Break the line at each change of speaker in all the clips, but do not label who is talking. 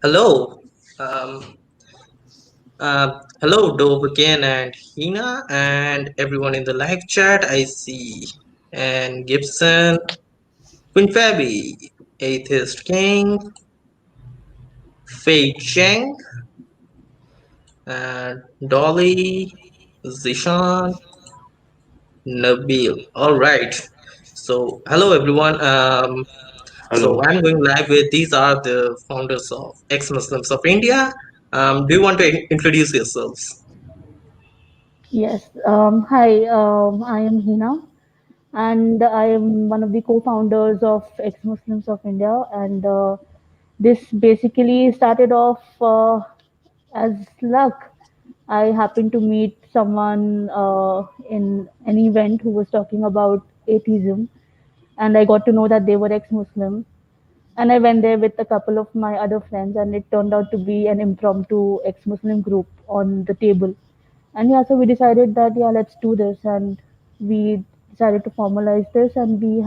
Hello. Um, Hello, Dovhakiin and Hina and everyone in the live chat. I see. And Gibson, Queen Fabi, Atheist King, Fei Cheng, and Dolly, Zishan, Nabil. All right. So, hello everyone. So
Hello.
I'm going live with these are the founders of ex-Muslims of India. Do you want to introduce yourselves?
Yes. Hi, I am Hina, and I am one of the co-founders of Ex-Muslims of India. And this basically started off as luck. I happened to meet someone in an event who was talking about atheism, and I got to know that they were ex-Muslim. And I went there with a couple of my other friends, and it turned out to be an impromptu ex-Muslim group on the table. And yeah, so we decided that yeah, let's do this, and we decided to formalize this, and we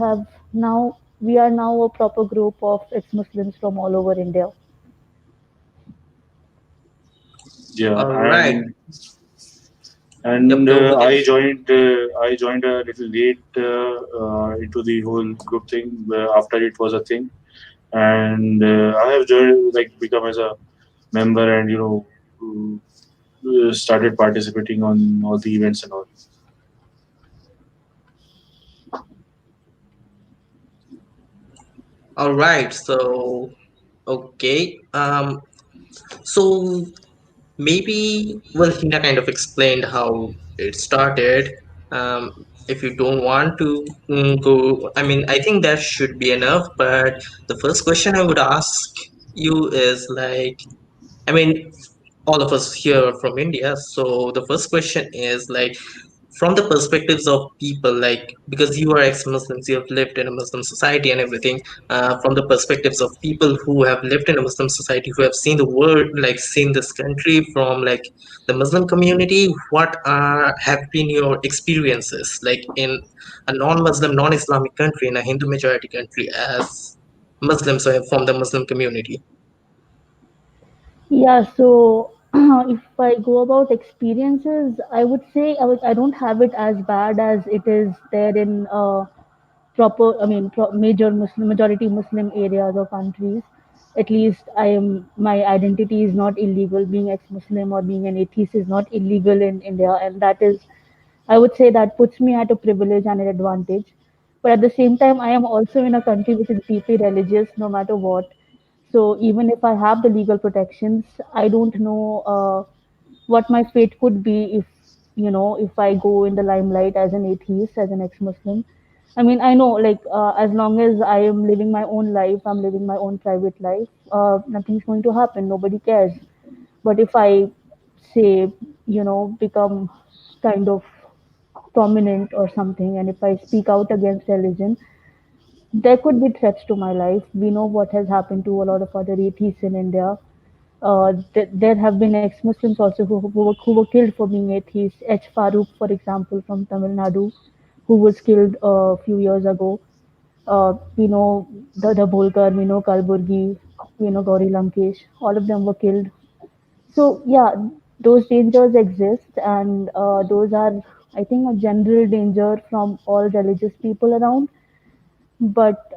are now a proper group of ex-Muslims from all over India.
Yeah,
All right. Yep,
and
Dovhakiin.
I joined a little late into the whole group thing after it was a thing, and I have joined like become as a member and started participating on all the events and all.
All right. So, okay. So maybe, well, Hina kind of explained how it started. If you don't want to go, I mean, I think that should be enough. But the first question I would ask you is like, I mean, all of us here are from India. So the first question is like, from the perspectives of people, like because you are ex-Muslims, you have lived in a Muslim society and everything. From the perspectives of people who have lived in a Muslim society, who have seen the world, like seen this country from like the Muslim community, what have been your experiences like in a non-Muslim, non-Islamic country, in a Hindu majority country, as Muslims or from the Muslim community?
Yeah, so if I go about experiences, I would say I don't have it as bad as it is there in major Muslim, majority Muslim areas or countries. At least my identity is not illegal. Being ex-Muslim or being an atheist is not illegal in India, and that is, I would say, that puts me at a privilege and an advantage. But at the same time, I am also in a country which is deeply religious, no matter what. So even if I have the legal protections, I don't know what my fate could be if I go in the limelight as an atheist, as an ex-Muslim. I mean, I know, like, as long as I am living my own life, I'm living my own private life, nothing's going to happen. Nobody cares. But if I say, become kind of prominent or something, and if I speak out against religion, there could be threats to my life. We know what has happened to a lot of other atheists in India. There have been ex-Muslims also who were killed for being atheists. H. Farooq, for example, from Tamil Nadu, who was killed a few years ago. We know the Bolkar, we know Kalburgi, we know Gauri Lamkesh. All of them were killed. So yeah, those dangers exist, and those are, I think, a general danger from all religious people around. But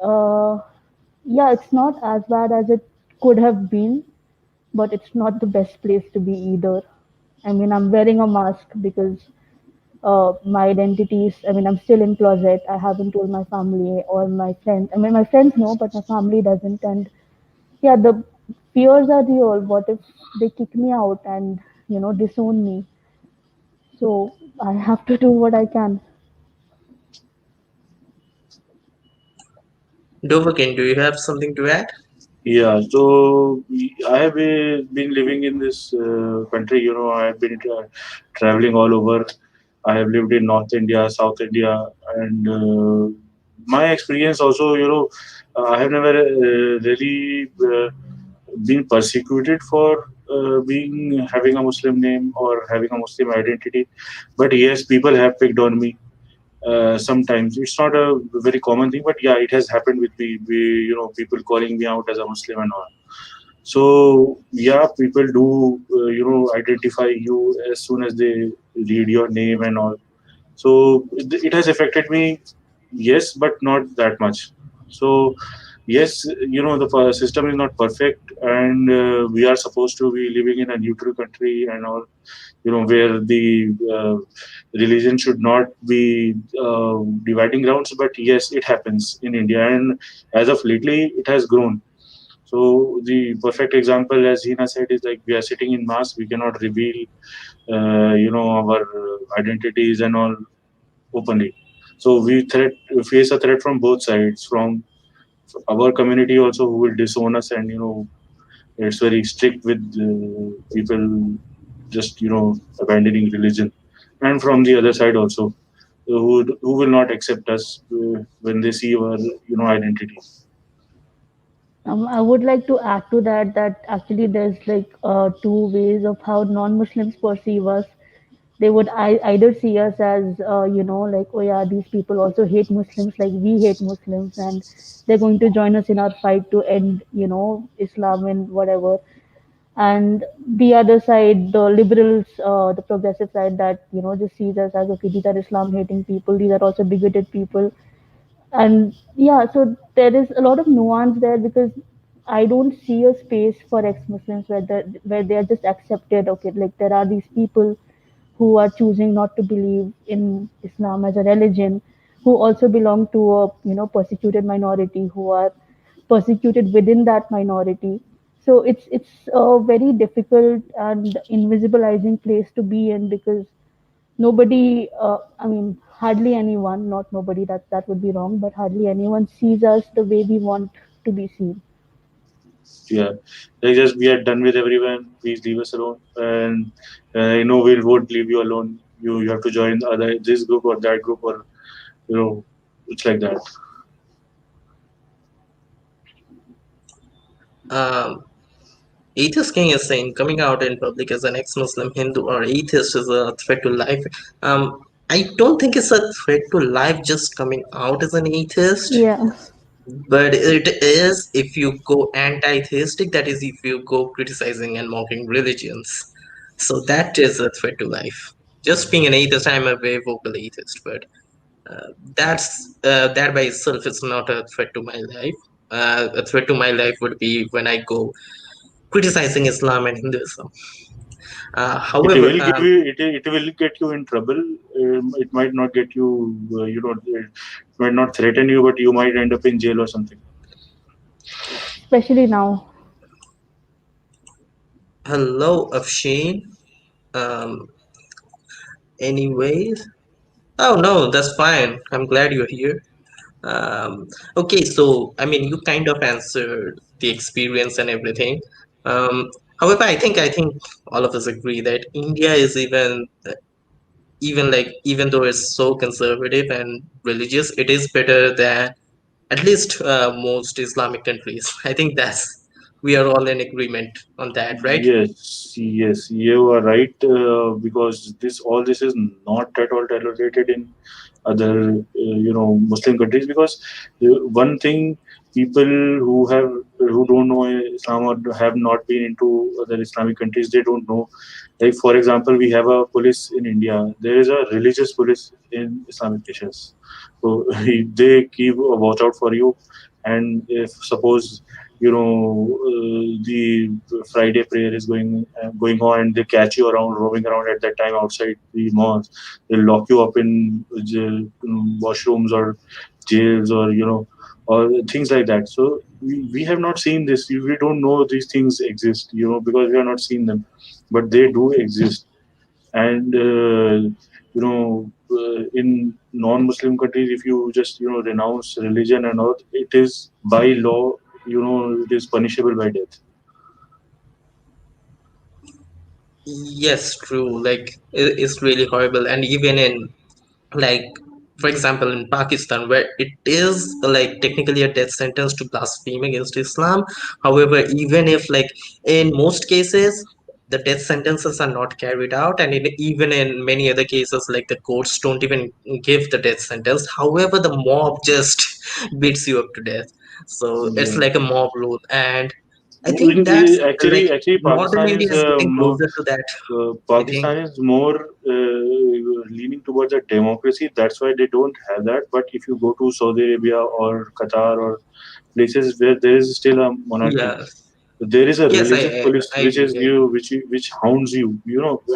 yeah, it's not as bad as it could have been, but it's not the best place to be either. I mean, I'm wearing a mask because my identity is, I mean, I'm still in closet. I haven't told my family or my friends. I mean, my friends know, but my family doesn't. And yeah, the fears are real. What if they kick me out and, disown me? So I have to do what I can.
Dovhakiin, do you have something to add?
Yeah, so I have been living in this country. I have been traveling all over. I have lived in North India, South India, and my experience also, I have never really been persecuted for being having a Muslim name or having a Muslim identity. But yes, people have picked on me. Sometimes it's not a very common thing, but yeah, it has happened with me. People calling me out as a Muslim and all. So yeah, people do identify you as soon as they read your name and all. So it has affected me, yes, but not that much. So yes, system is not perfect, and we are supposed to be living in a neutral country and all, where the uh, religion should not be dividing grounds. But yes, it happens in India, and as of lately it has grown. So the perfect example, as Hina said, is like we are sitting in mass, we cannot reveal, our identities and all openly. So we face a threat from both sides, from our community also, who will disown us, and it's very strict with people just abandoning religion, and from the other side also, who will not accept us when they see our identity.
I would like to add to that that actually there's like two ways of how non-Muslims perceive us. They would either see us as like, oh yeah, these people also hate Muslims like we hate Muslims, and they're going to join us in our fight to end Islam and whatever. And the other side, the liberals, the progressive side, that just sees us as, okay, these are Islam hating people, these are also bigoted people. And yeah, so there is a lot of nuance there, because I don't see a space for ex-Muslims where they are just accepted. Okay, like there are these people who are choosing not to believe in Islam as a religion, who also belong to a persecuted minority, who are persecuted within that minority. So it's a very difficult and invisibilizing place to be in, because nobody, I mean, hardly anyone, not nobody, that would be wrong, but hardly anyone sees us the way we want to be seen.
Yeah, they just, we are done with everyone. Please leave us alone. And we won't leave you alone. You have to join other this group or that group, or it's like that.
Um, Atheist King is saying coming out in public as an ex-Muslim, Hindu, or atheist is a threat to life. I don't think it's a threat to life just coming out as an atheist,
Yeah.
but it is if you go anti-theistic, that is, if you go criticizing and mocking religions. So that is a threat to life. Just being an atheist, I'm a very vocal atheist, but that by itself is not a threat to my life. A threat to my life would be when I go criticizing Islam and Hinduism.
It
However,
will give you. It will get you in trouble. It might not get you. It might not threaten you, but you might end up in jail or something.
Especially now.
hello, Afshin. Um, anyways, oh no, that's fine. I'm glad you're here. Okay, so I mean, you kind of answered the experience and everything. Um, however, I think all of us agree that India is even like even though it's so conservative and religious, it is better than at least most Islamic countries. I think that's we are all in agreement on that, right?
Yes, yes, you are right. Because this is not at all tolerated in other Muslim countries. Because one thing, people who don't know Islam or have not been into other Islamic countries, they don't know. Like for example, we have a police in India. There is a religious police in Islamic nations, so they keep a watch out for you. And if suppose the Friday prayer is going on, and they catch you around roaming around at that time outside the mosque, they'll lock you up in washrooms or jails, or or things like that. So we have not seen this. We don't know these things exist, because we have not seen them, but they do exist. And in non-Muslim countries, if you just renounce religion and all, it is by law, it is punishable by death.
Yes, true. Like it's really horrible, and even in like for example in Pakistan, where it is like technically a death sentence to blaspheme against Islam. However, even if like in most cases the death sentences are not carried out, and even in many other cases like the courts don't even give the death sentence. However, the mob just beats you up to death. So it's
Yeah.
like a mob rule. And I think that's like
Actually,
northern
Pakistan
India
is
is getting closer to that. I think.
Pakistan is more leaning towards a democracy. That's why they don't have that. But if you go to Saudi Arabia or Qatar or places where there is still a monarchy,
Yeah.
there is a
Yes,
religious police
I
which
agree.
is
I agree.
you which hounds you,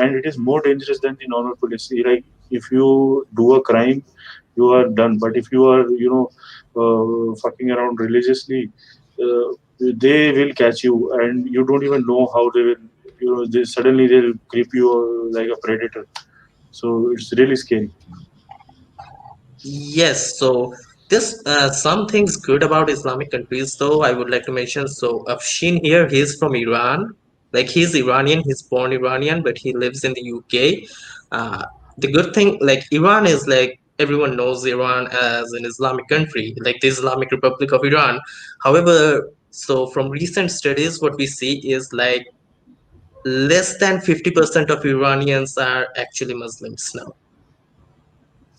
and it is more dangerous than the normal police. Like if you do a crime, you are done. But if you are fucking around religiously, uh, they will catch you, and you don't even know how they will. Suddenly they'll creep you like a predator. So it's really scary.
Yes, so this some things good about Islamic countries though I would like to mention. So Afshin here, he's from Iran. Like he's Iranian, he's born Iranian, but he lives in the UK. The good thing, like Iran is like everyone knows Iran as an Islamic country, like the Islamic Republic of Iran. However, so from recent studies, what we see is like less than 50% of Iranians are actually Muslims now,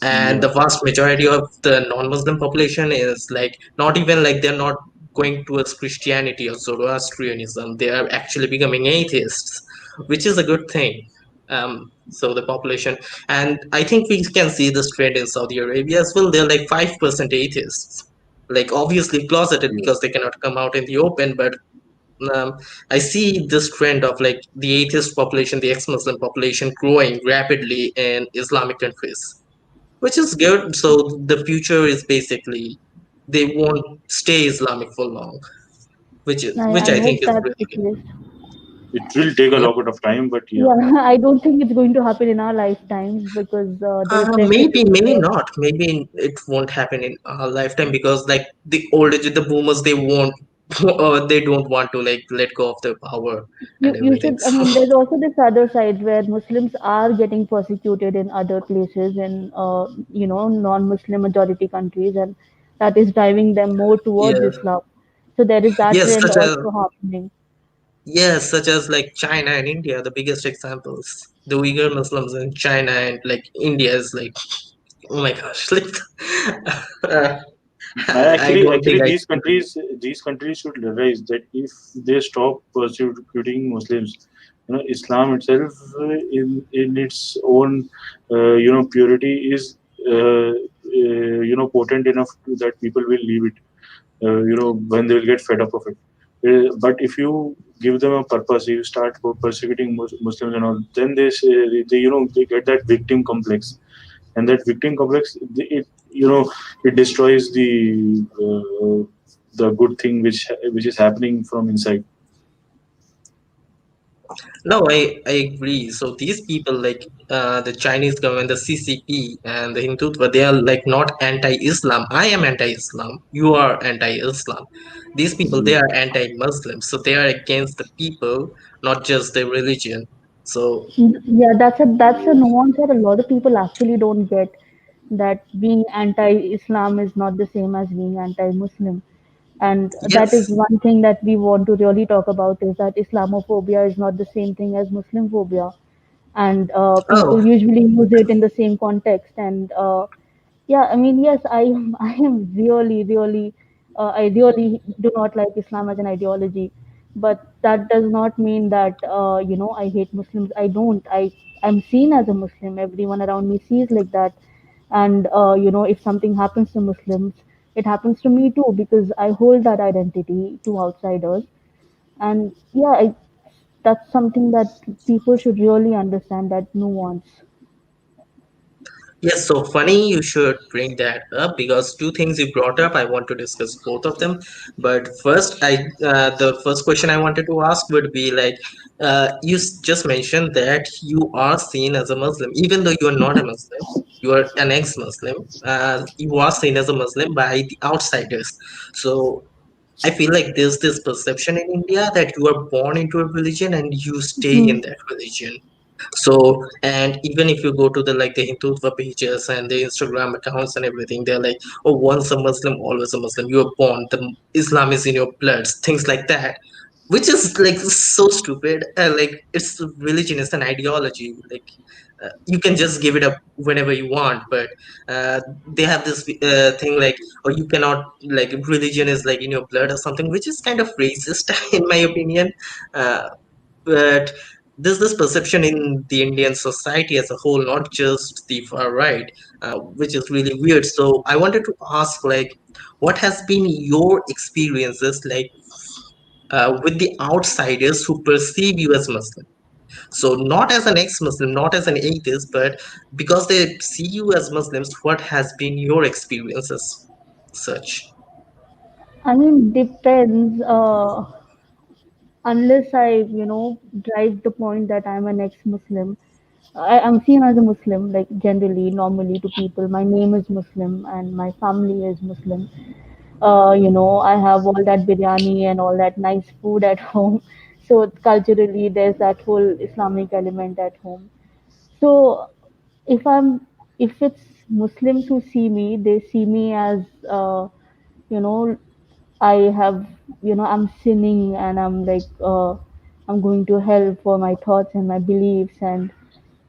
and
Yeah.
the vast majority of the non-Muslim population is like not even like they're not going towards Christianity or Zoroastrianism. They are actually becoming atheists, which is a good thing. So the population, and I think we can see this trend in Saudi Arabia as well. They're like 5% atheists, like obviously closeted
Yeah.
because they cannot come out in the open, but um, I see this trend of like the atheist population, the ex-Muslim population growing rapidly in Islamic countries, which is good. So the future is basically they won't stay Islamic for long, which
I
I think
hope
is
that's
really
the
good.
case.
It will take a
Yep.
lot of time, but yeah.
Yeah, I don't think it's going to happen in our lifetimes because the pressure
Maybe,
is
maybe
there.
not. Maybe it won't happen in our lifetime because like the older the boomers, they won't or they don't want to like let go of their power and
You
everything.
should, I mean, there's also this other side where Muslims are getting persecuted in other places in, non-Muslim majority countries, and that is driving them more towards
Yes,
Islam. So there is that
yes,
trend also happening.
such as like China and India, the biggest examples. The Uyghur Muslims in China and like India is like, oh my gosh, like uh, I don't
Actually,
think I.
these countries should realize that if they stop persecuting Muslims, Islam itself, in its own, purity is, potent enough that people will leave it. When they will get fed up of it. But if you give them a purpose, you start persecuting Muslims and all, then they get that victim complex, and that victim complex, it destroys the good thing which is happening from inside.
No, I agree. So these people, like the Chinese government, the CCP and the Hindutva, they are like not anti-Islam. I am anti-Islam. You are anti-Islam. These people, they
Yeah.
are anti-Muslim. So they are against the people, not just the religion. So
Yeah, that's a nuance that a lot of people actually don't get, that being anti-Islam is not the same as being anti-Muslim. And that is
yes.
one thing that we want to really talk about, is that Islamophobia is not the same thing as Muslim phobia. And people
Oh,
usually use it in the same context. And yeah, I mean, yes, I am really, really, I really do not like Islam as an ideology, but that does not mean that I hate Muslims. I don't. I'm seen as a Muslim. Everyone around me sees like that, and if something happens to Muslims, it happens to me too because I hold that identity to outsiders. And yeah, that's something that people should really understand, that nuance.
yes, so funny you should bring that up because two things you brought up, I want to discuss both of them. But first, the first question I wanted to ask would be like, you just mentioned that you are seen as a Muslim, even though you are not a Muslim, you are an ex-Muslim. You are seen as a Muslim by the outsiders. So I feel like there's this perception in India that you are born into a religion and you stay
Hmm.
in that religion. So, and even if you go to the like the Hindutva pages and the Instagram accounts and everything, they're like, oh, once a Muslim, always a Muslim. You were born, the Islam is in your blood, things like that, which is like so stupid. Like it's religion, it's an ideology. Like you can just give it up whenever you want, but they have this thing like, or you cannot, like religion is like in your blood or something, which is kind of racist in my opinion. uh, but there's this perception in the Indian society as a whole, not just the far right, which is really weird. So I wanted to ask, like, what has been your experiences like with the outsiders who perceive you as Muslim? So not as an ex-Muslim, not as an atheist, but because they see you as Muslims, what has been your experiences such?
I mean, depends. Unless I, drive the point that I'm an ex-Muslim, I'm seen as a Muslim, like generally, normally to people. My name is Muslim and my family is Muslim. I have all that biryani and all that nice food at home. So culturally, there's that whole Islamic element at home. So if I'm, if it's Muslims who see me, they see me as, you know, I have, I'm sinning and I'm like, I'm going to hell for my thoughts and my beliefs and,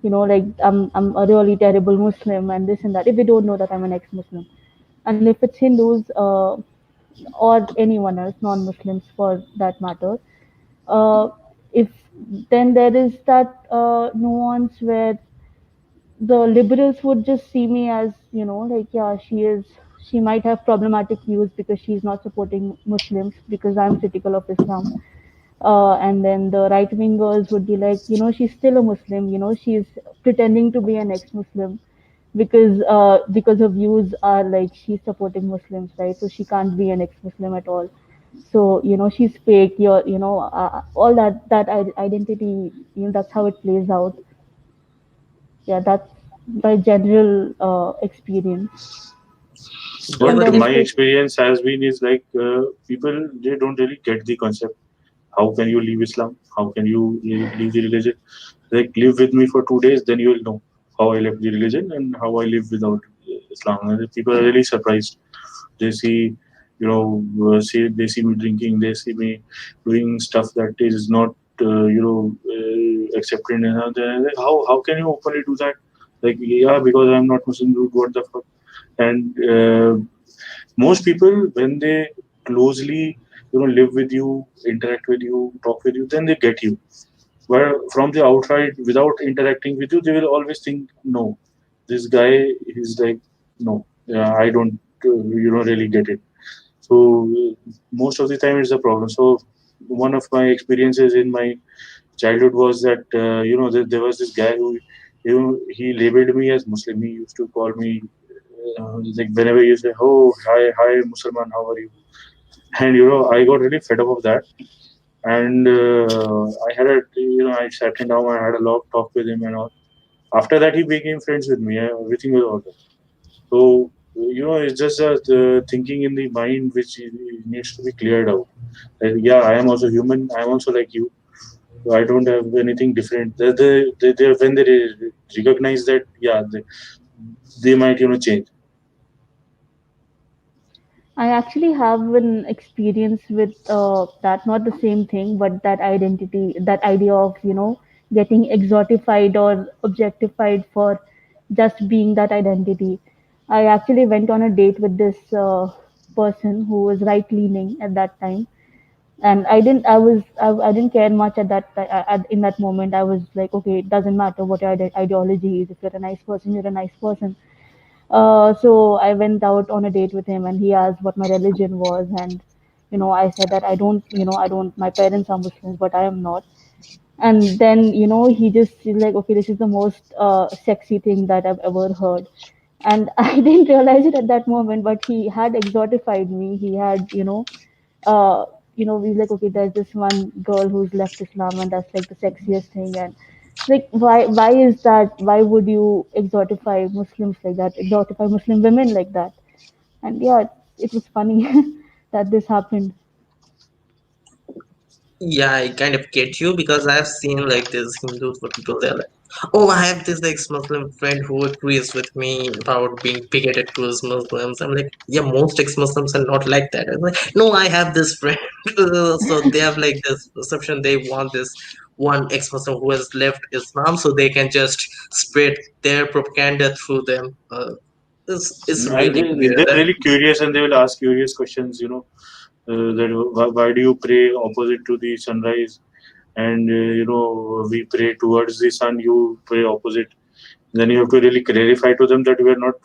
like I'm a really terrible Muslim and this and that. If they don't know that I'm an ex-Muslim, and if it's Hindus or anyone else, non-Muslims for that matter, uh, if then there is that nuance where the liberals would just see me as, like, yeah, she might have problematic views because she's not supporting Muslims because I'm critical of Islam. And then the right wingers would be like, she's still a Muslim, she's pretending to be an ex-Muslim because her views are like she's supporting Muslims, right? So she can't be an ex-Muslim at all. So she's fake. All that identity. That's how it plays out. Yeah, that's my general experience.
What
And
Over
then
here.
if
my
it,
experience has been is like people, they don't really get the concept. How can you leave Islam? How can you leave the religion? Like, live with me for 2 days, then you will know how I left the religion and how I live without Islam. And people are really surprised. They see, see, they see me drinking, they see me doing stuff that is not, accepted. And they're like, how can you openly do that? Like, yeah, because I'm not Muslim, dude, what the fuck? And most people, when they closely, live with you, interact with you, talk with you, then they get you. But from the outside, without interacting with you, they will always think, no, this guy is like, no, yeah, I don't, really get it. So most of the time it's a problem. So one of my experiences in my childhood was that, there was this guy who, he labeled me as Muslim. He used to call me, like, whenever you say, oh, hi Musalman, how are you? And I got really fed up of that. And I had a, I sat him down, I had a long talk with him and all. After that, he became friends with me. Everything was all right. So it's just the thinking in the mind which needs to be cleared out. Like, yeah, I am also human, I am also like you. So I don't have anything different. When they recognize that, yeah, they might, change.
I actually have an experience with that, not the same thing, but that identity, that idea of, getting exotified or objectified for just being that identity. I actually went on a date with this person who was right leaning at that time. And I didn't care much at in that moment. I was like, okay, it doesn't matter what your ideology is. If you're a nice person, you're a nice person. So I went out on a date with him, and he asked what my religion was, and I said that I don't. My parents are Muslims, but I am not. And then he just he's like, okay, this is the most sexy thing that I've ever heard, and I didn't realize it at that moment, but he had exotified me. He had uh, he's like, okay, there's this one girl who's left Islam, and that's like the sexiest thing. And like, why is that? Why would you exotify Muslims like that? Exotify Muslim women like that? And yeah, it was funny that this happened.
Yeah, I kind of get you because I've seen like this Hindus for people, they're like, oh, I have this ex-Muslim friend who agrees with me about being bigoted towards Muslims. I'm like, yeah, most ex-Muslims are not like that. I'm like, no, I have this friend. So they have like this perception, they want this one ex-Muslim who has left Islam, so they can just spread their propaganda through them. It's
And
really weird.
they're really curious, and they will ask curious questions. That why do you pray opposite to the sunrise? And we pray towards the sun. You pray opposite. Then you have to really clarify to them that we are not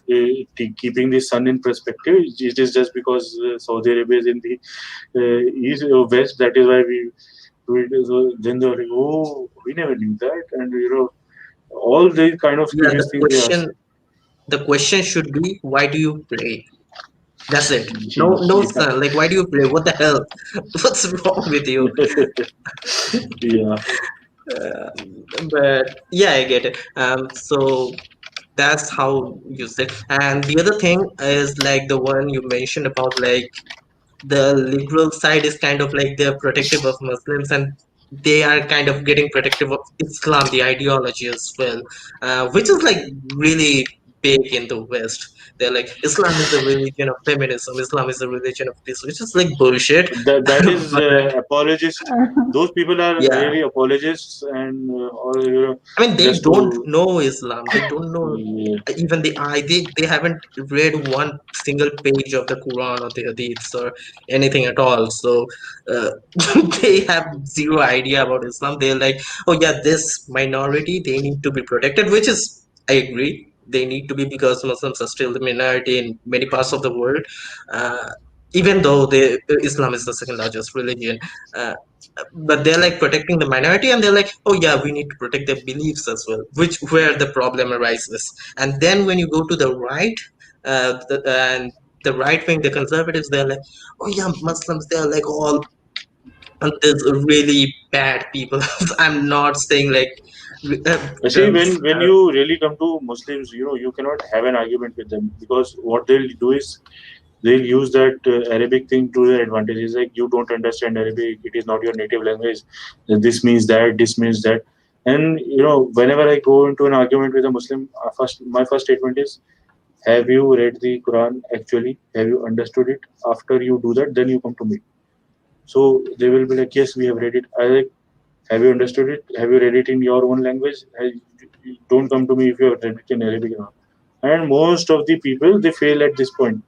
keeping the sun in perspective. It is just because Saudi Arabia is in the east or west. That is why so then they were like, oh, we never knew that, and all these kind of
Yeah,
curious things they ask.
the question should be, why do you pray? That's it. No, no,
Yeah.
son. Like, why do you pray? What the hell? What's wrong with you?
Yeah.
Uh, but yeah, I get it. So that's how you say. And the other thing is like the one you mentioned about like the liberal side is kind of like they're protective of Muslims, and they are kind of getting protective of Islam, the ideology as well, which is like really big in the West. They're like, Islam is the religion of feminism, Islam is the religion of this, which is like bullshit.
That is
But
apologist. Those people are
yeah,
really apologists, and or
I mean, they
just
don't
to
know Islam. They don't know
yeah.
even the I. They haven't read one single page of the Quran or the Hadiths or anything at all. So uh, they have zero idea about Islam. They're like, oh yeah, this minority they need to be protected, which is I agree. They need to be because Muslims are still the minority in many parts of the world. Uh, Even though Islam is the second largest religion. Uh, but they're like protecting the minority, and they're like, oh yeah, we need to protect their beliefs as well, which where the problem arises. And then when you go to the right, and the right wing, the conservatives, they're like, oh yeah, Muslims, they're like all there's really bad people. I'm not saying like uh,
See,
um,
when you really come to Muslims, you cannot have an argument with them, because what they'll do is they'll use that Arabic thing to their advantage. It's like, you don't understand Arabic, it is not your native language. This means that, this means that, and whenever I go into an argument with a Muslim, my first statement is, have you read the Quran actually? Have you understood it? After you do that, then you come to me. So they will be like, yes, we have read it. I like, have you understood it? Have you read it in your own language? Don't come to me if you have read it in Arabic or not. And most of the people, they fail at this point.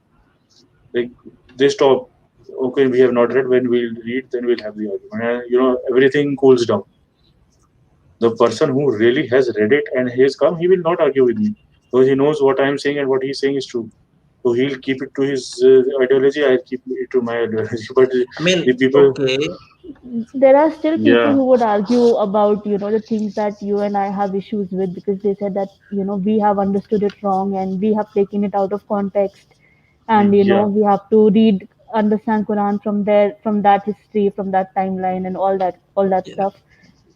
Like, they stop. Okay, we have not read. When we'll read, then we'll have the argument. And everything cools down. The person who really has read it and he has come, he will not argue with me, because he knows what I am saying and what he's saying is true. So he'll keep it to his ideology. I'll keep it to my ideology. But
I mean,
the people,
okay,
There are still people
yeah,
who would argue about, the things that you and I have issues with, because they said that, we have understood it wrong and we have taken it out of context, and
yeah.
we have to understand Quran from there, from that history, from that timeline, and all that
yeah,
stuff.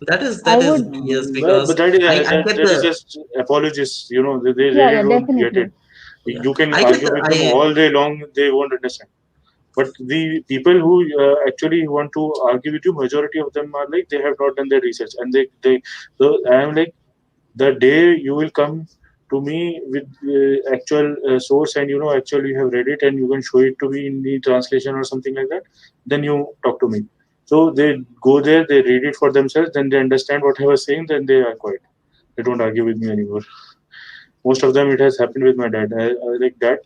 that is
I
that is
would,
BS
But
because
that is
I get
that is
the
just apologists. They
yeah,
really
yeah,
don't get it.
definitely.
yeah,
You can
I get
argue
the
with them
I
all day long; they won't understand. But the people who actually want to argue with you, majority of them are like, they have not done their research, and they. So I am like, the day you will come to me with actual source, and actually you have read it and you can show it to me in the translation or something like that, then you talk to me. So they go there, they read it for themselves, then they understand what I was saying, then they are quiet. They don't argue with me anymore. Most of them, it has happened with my dad. I like, dad,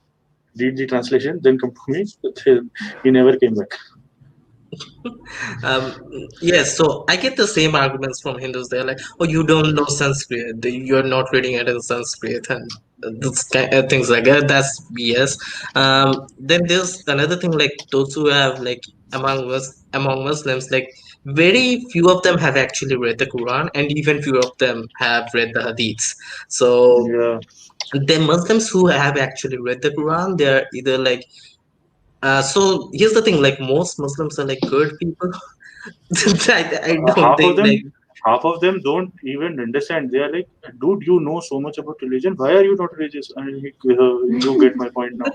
read the translation, then come to me. He never came back.
Um, yes, so I get the same arguments from Hindus. They're like, "Oh, you don't know Sanskrit. You're not reading it in Sanskrit," and things like that. That's BS. Then there's another thing like those who have like among Muslims, like very few of them have actually read the Quran, and even few of them have read the Hadiths. So
Yeah.
the Muslims who have actually read the Quran, they're either like. So here's the thing: like most Muslims are like good people. I don't
half of
think like
them half of them don't even understand. They are like, dude, you know so much about religion, why are you not religious? And you get my point now.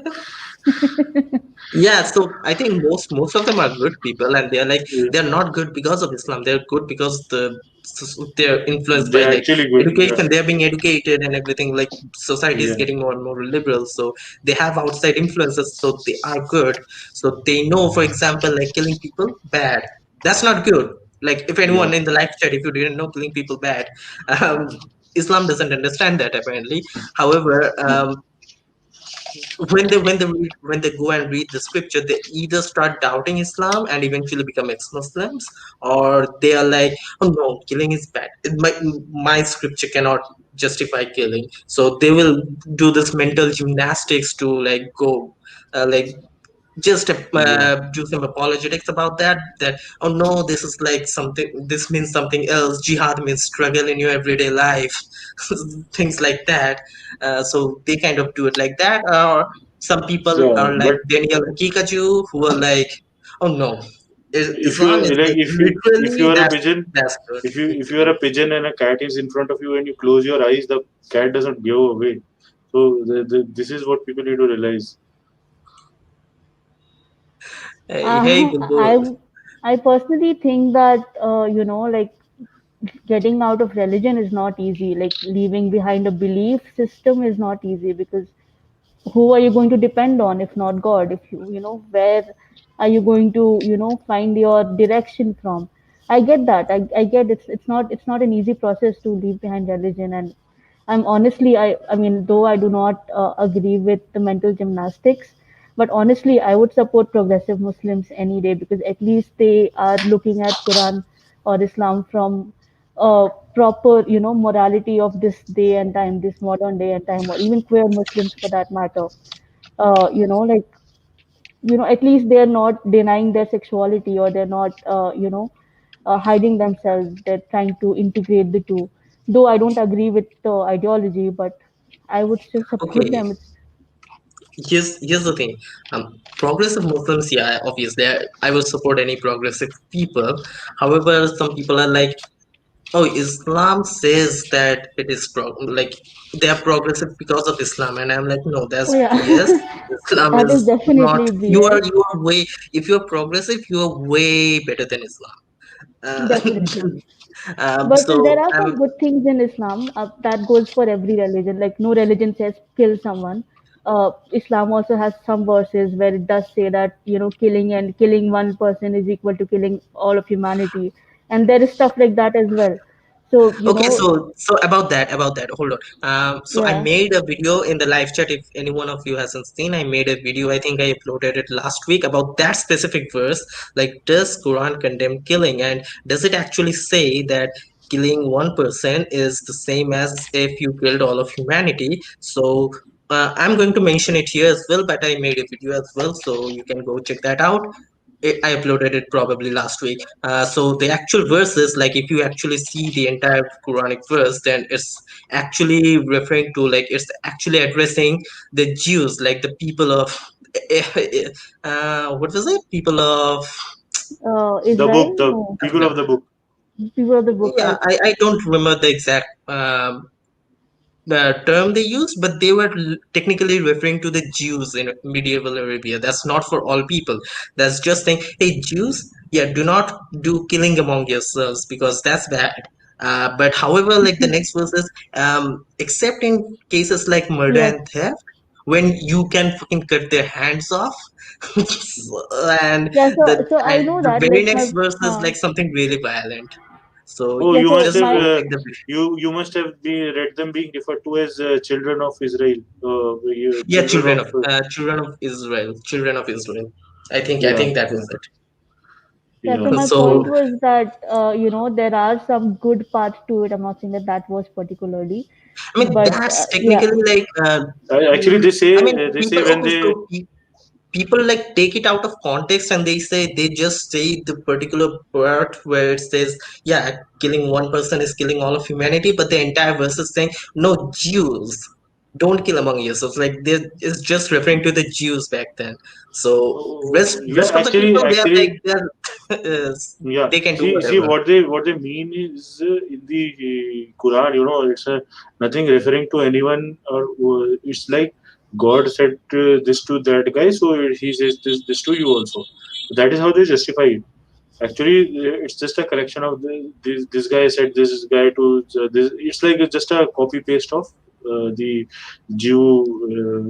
yeah. So I think most of them are good people, and they're like
Yeah.
they're not good because of Islam. They're good because they're influenced by
They're
like
actually good. Yeah.
education. They're being educated and everything. Like society is
Yeah.
getting more and more liberal, so they have outside influences, so they are good. So they know, for example, like killing people bad. That's not good. Like if
Yeah,
anyone in the live chat, if you didn't know, killing people bad. um, Islam doesn't understand that apparently. However, when they go and read the scripture, they either start doubting Islam and eventually become ex-Muslims, or they are like, oh no, killing is bad. My scripture cannot justify killing, so they will do this mental gymnastics to like go like just
yeah,
do some apologetics about that oh no, this is like something, this means something else, jihad means struggle in your everyday life, things like that. So they kind of do it like that. Or some people
yeah.
are like
But
Daniel Hakikaju, who are like, oh no,
if you
Islam is
like,
like
if
literally
you are a pigeon,
that's good.
if you are a pigeon and a cat is in front of you and you close your eyes, the cat doesn't go away. So this is what people need to realize.
Hey, hey,
Uh,
Gulbul.
I personally think that like getting out of religion is not easy. Like leaving behind a belief system is not easy, because who are you going to depend on if not God? If where are you going to find your direction from? I get that. I get it's not an easy process to leave behind religion. And I'm honestly, I mean, though I do not agree with the mental gymnastics, but honestly I would support progressive Muslims any day, because at least they are looking at Quran or Islam from proper morality of this day and time, this modern day and time, or even queer Muslims for that matter. Like at least they're not denying their sexuality, or they're not hiding themselves. They're trying to integrate the two. Though I don't agree with the ideology, but I would still support
Okay,
them.
here's the thing. Progressive Muslims, yeah, obviously, I will support any progressive people. However, some people are like, oh, Islam says that it is like they are progressive because of Islam, and I'm like, no, that's
Oh yeah,
BS. Islam
that is
is not.
definitely BS.
You are way. If you are progressive, you are way better than Islam.
Definitely. But there
So
are
I'm
some good things in Islam. That goes for every religion. Like no religion says kill someone. Islam also has some verses where it does say that killing one person is equal to killing all of humanity, and there is stuff like that as well. So
okay, so about that, hold on. So I
yeah.
made a video in the live chat. If any one of you hasn't seen, I made a video. I think I uploaded it last week about that specific verse. Like, does Quran condemn killing, and does it actually say that killing one person is the same as if you killed all of humanity? So I'm going to mention it here as well, but I made a video as well, so you can go check that out. I uploaded it probably last week. So the actual verses, like if you actually see the entire Quranic verse, then it's actually referring to, like, it's actually addressing the Jews, like the people of what was it? People of,
The book,
Israel,
the
no,
people of the book.
people of the book,
yeah,
right?
I don't remember the exact the term they used, but they were technically referring to the Jews in medieval Arabia. That's not for all people. That's just saying, hey, Jews, yeah, do not do killing among yourselves because that's bad. But however, like the next verse is, except in cases like murder
Yes.
and theft, when you can fucking cut their hands off, and
Yeah. So I know
the
that.
very
Like
next
my
verse is like something really violent. So
Oh,
yeah.
you
So
must
just
have
my
go check the video.
you must have read them being referred to as children of Israel,
Yeah,
children of
children of Israel. I
yeah,
think that
yeah,
was it.
Yeah, so
yeah.
my point
So
was that there are some good parts to it. I'm not saying that that was particularly,
I mean
but
that's
yeah,
technically like
Actually,
I mean
they say
people,
when
okay,
they
so people like take it out of context and they just say the particular part where it says, yeah, killing one person is killing all of humanity, but the entire verse is saying, no, Jews, don't kill among yourselves. Like, there is just referring to the Jews back then. So
yeah,
rest of the people, they are like,
actually,
they're
yeah.
they can do
See
whatever.
what they mean is in the Quran. You know, it's nothing referring to anyone, or it's like God said this to that guy, so He says this to you also. That is how they justify it. Actually, it's just a collection of this guy said this guy to this. It's like just a copy paste of the Jew,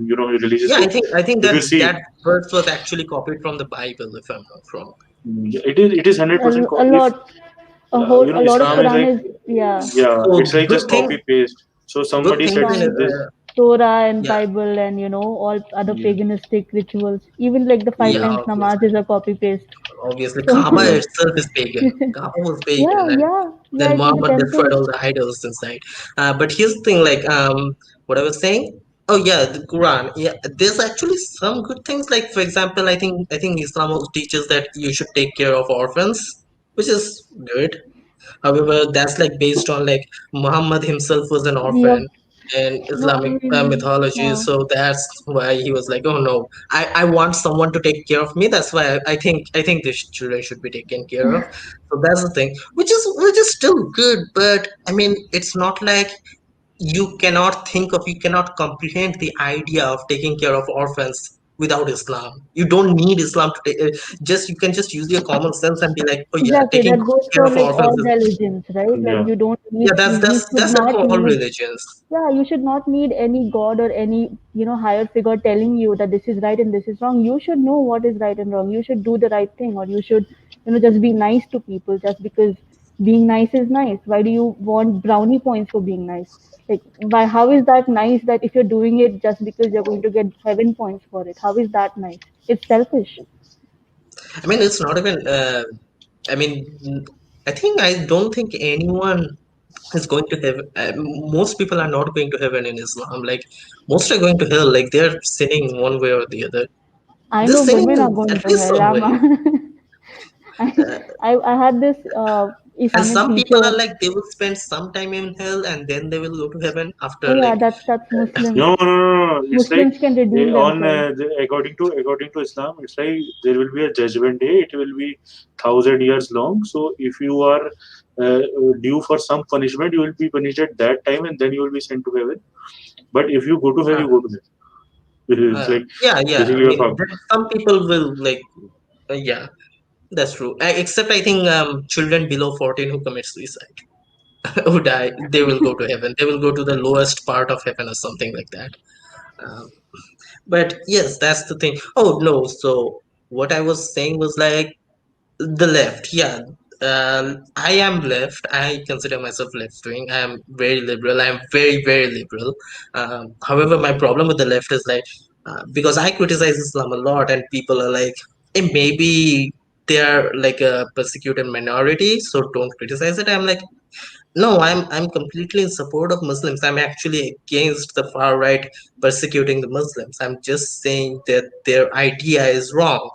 religious
Yeah,
book.
I think
If
that
you see,
that verse was actually copied from the Bible, if I'm not wrong.
it is 100%
a lot.
You know,
a lot of
Islam is
Quran
like,
is, yeah,
yeah,
So
it's like
good
just
thing,
copy paste. So
good
somebody
thing
said
in
from
this.
Torah and
yeah,
Bible and all other
Yeah,
paganistic rituals. Even like the five
yeah,
yeah,
times namaz
obviously,
is a copy paste.
obviously,
So
Kaaba
yeah.
itself is pagan. Kaaba was pagan,
yeah,
and
yeah, yeah.
then
It was a
Muhammad destroyed
temple.
all the idols inside. But here's the thing, like what I was saying. Oh yeah, the Quran. Yeah, there's actually some good things. Like for example, I think Islam also teaches that you should take care of orphans, which is good. However, that's like based on like Muhammad himself was an
Yeah.
orphan in
No, I
Islamic
mean,
mythology, so that's why he was like, oh no, I want someone to take care of me. That's why I think these children should be taken care of. So that's the thing, which is still good, but I mean, it's not like you cannot comprehend the idea of taking care of orphans without Islam. You don't need Islam to take. Just you can just use your common sense and be like, oh yeah,
exactly.
taking
That goes
care
for
of
like
orphans
all
is,
religions, right? Like
Yeah.
you don't
yeah,
need,
that's
you
that's
should
that's that
not
for all
need,
religions.
yeah, you should not need any god or any, higher figure telling you that this is right and this is wrong. You should know what is right and wrong. You should do the right thing, or you should, just be nice to people just because being nice is nice. Why do you want brownie points for being nice? Like, why? How is that nice that if you're doing it just because you're going to get heaven points for it? How is that nice? It's selfish.
I mean, it's not even. I mean, I don't think anyone is going to heaven. Most people are not going to heaven in Islam. Like most are going to hell. Like they're sinning one way or the other.
I
They're
know
sinning
women are
in
going
at
to
least
hell.
some way.
I,
Uh,
I had this
and
Islamic
some people are
teacher.
like they will spend some time in hell and then they will go to heaven
Oh
after
yeah,
like
that's Muslims.
No, no, no, no. It's like
Muslims can redeem
on
themselves.
according to Islam, it's like there will be a judgment day. It will be 1,000 years long. So if you are due for some punishment, you will be punished at that time, and then you will be sent to heaven. But if you go to hell,
uh,
you go to hell. It's like
yeah. I
basically you're
mean,
fucked.
some people will like yeah, that's true. Except I think children below 14 who commit suicide who die, they will go to heaven. They will go to the lowest part of heaven or something like that. Um, but yes, that's the thing. Oh no, so what I was saying was like the left, yeah. I am left. I consider myself left wing. I am very liberal. I am very, very liberal. However, my problem with the left is like because I criticize Islam a lot, and people are like, maybe they are like a persecuted minority, so don't criticize it. I'm like, no, I'm completely in support of Muslims. I'm actually against the far right persecuting the Muslims. I'm just saying that their idea is wrong.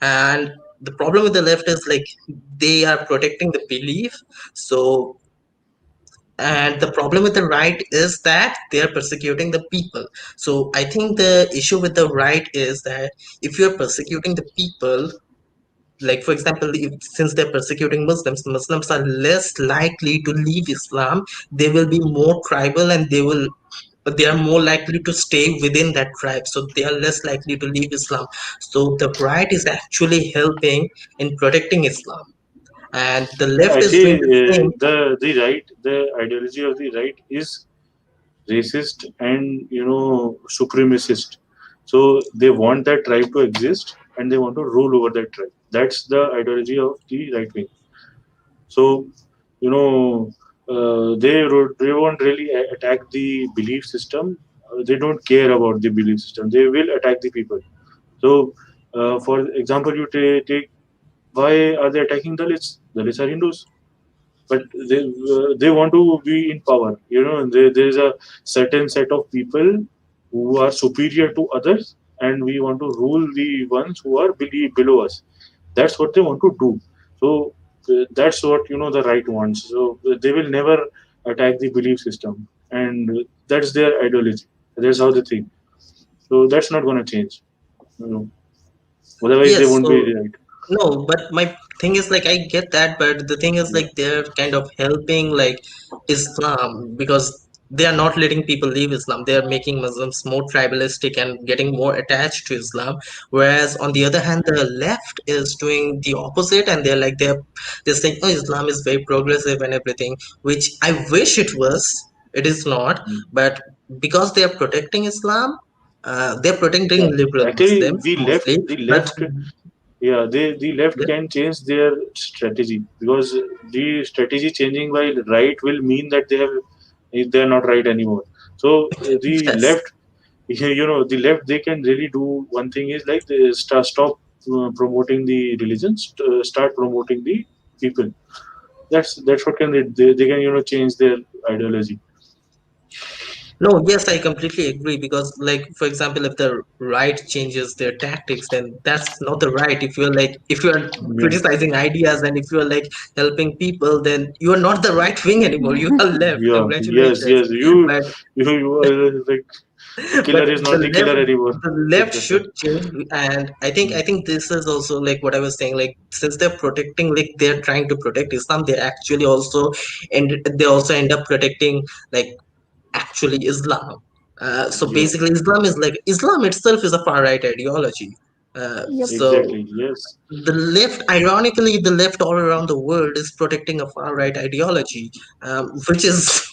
And the problem with the left is like they are protecting the belief. So and the problem with the right is that they are persecuting the people. So I think the issue with the right is that if you're persecuting the people, like for example, since they're persecuting Muslims are less likely to leave Islam. They will be more tribal, and they are more likely to stay within that tribe, so they are less likely to leave Islam. So the right is actually helping in protecting Islam, and the left is
Actually,
doing the same.
the ideology of the right is racist and supremacist. So they want that tribe to exist and they want to rule over that tribe. That's the ideology of the right wing. So you know they won't really attack the belief system. They don't care about the belief system. They will attack the people. So for example, you take, why are they attacking Dalits? Dalits are Hindus, but they want to be in power. There is a certain set of people who are superior to others, and we want to rule the ones who are below us. That's what they want to do. So that's what the right wants. So they will never attack the belief system, and that's their ideology. That's how they think. So that's not going to change. You know, otherwise they
Yes,
won't
so
be right.
no, but my thing is like I get that, but the thing is
Yeah.
like they're kind of helping like Islam because they are not letting people leave Islam. They are making Muslims more tribalistic and getting more attached to Islam. Whereas on the other hand, the left is doing the opposite, and they're saying, oh, Islam is very progressive and everything, which I wish it was. It is not,
Mm.
but because they are protecting Islam, they're protecting
Yeah.
liberal
Actually,
Muslims mostly.
the
But
left yeah, the left
Yeah,
can change their strategy, because the strategy changing by right will mean that they're not right anymore. So the
yes.
left, the left, they can really do one thing, is like they stop promoting the religion, start promoting the people. That's what can they can change their ideology.
No, yes, I completely agree because, like, for example, if the right changes their tactics, then that's not the right. If you're
Yeah,
criticizing ideas and if you're like helping people, then you are not the right wing anymore. You are left.
yeah, yes,
Congratulations.
yes. You
But
you are like the
but
killer is
the
not the
left
killer anymore.
the
That's
left
the thing.
should change, and I think this is also like what I was saying, like since they're protecting, like they're trying to protect Islam, they actually also end up protecting like actually Islam. So
Yeah,
basically, Islam itself is a far right ideology.
Yep.
So
exactly. Yes.
the left, ironically, the left all around the world is protecting a far right ideology, which is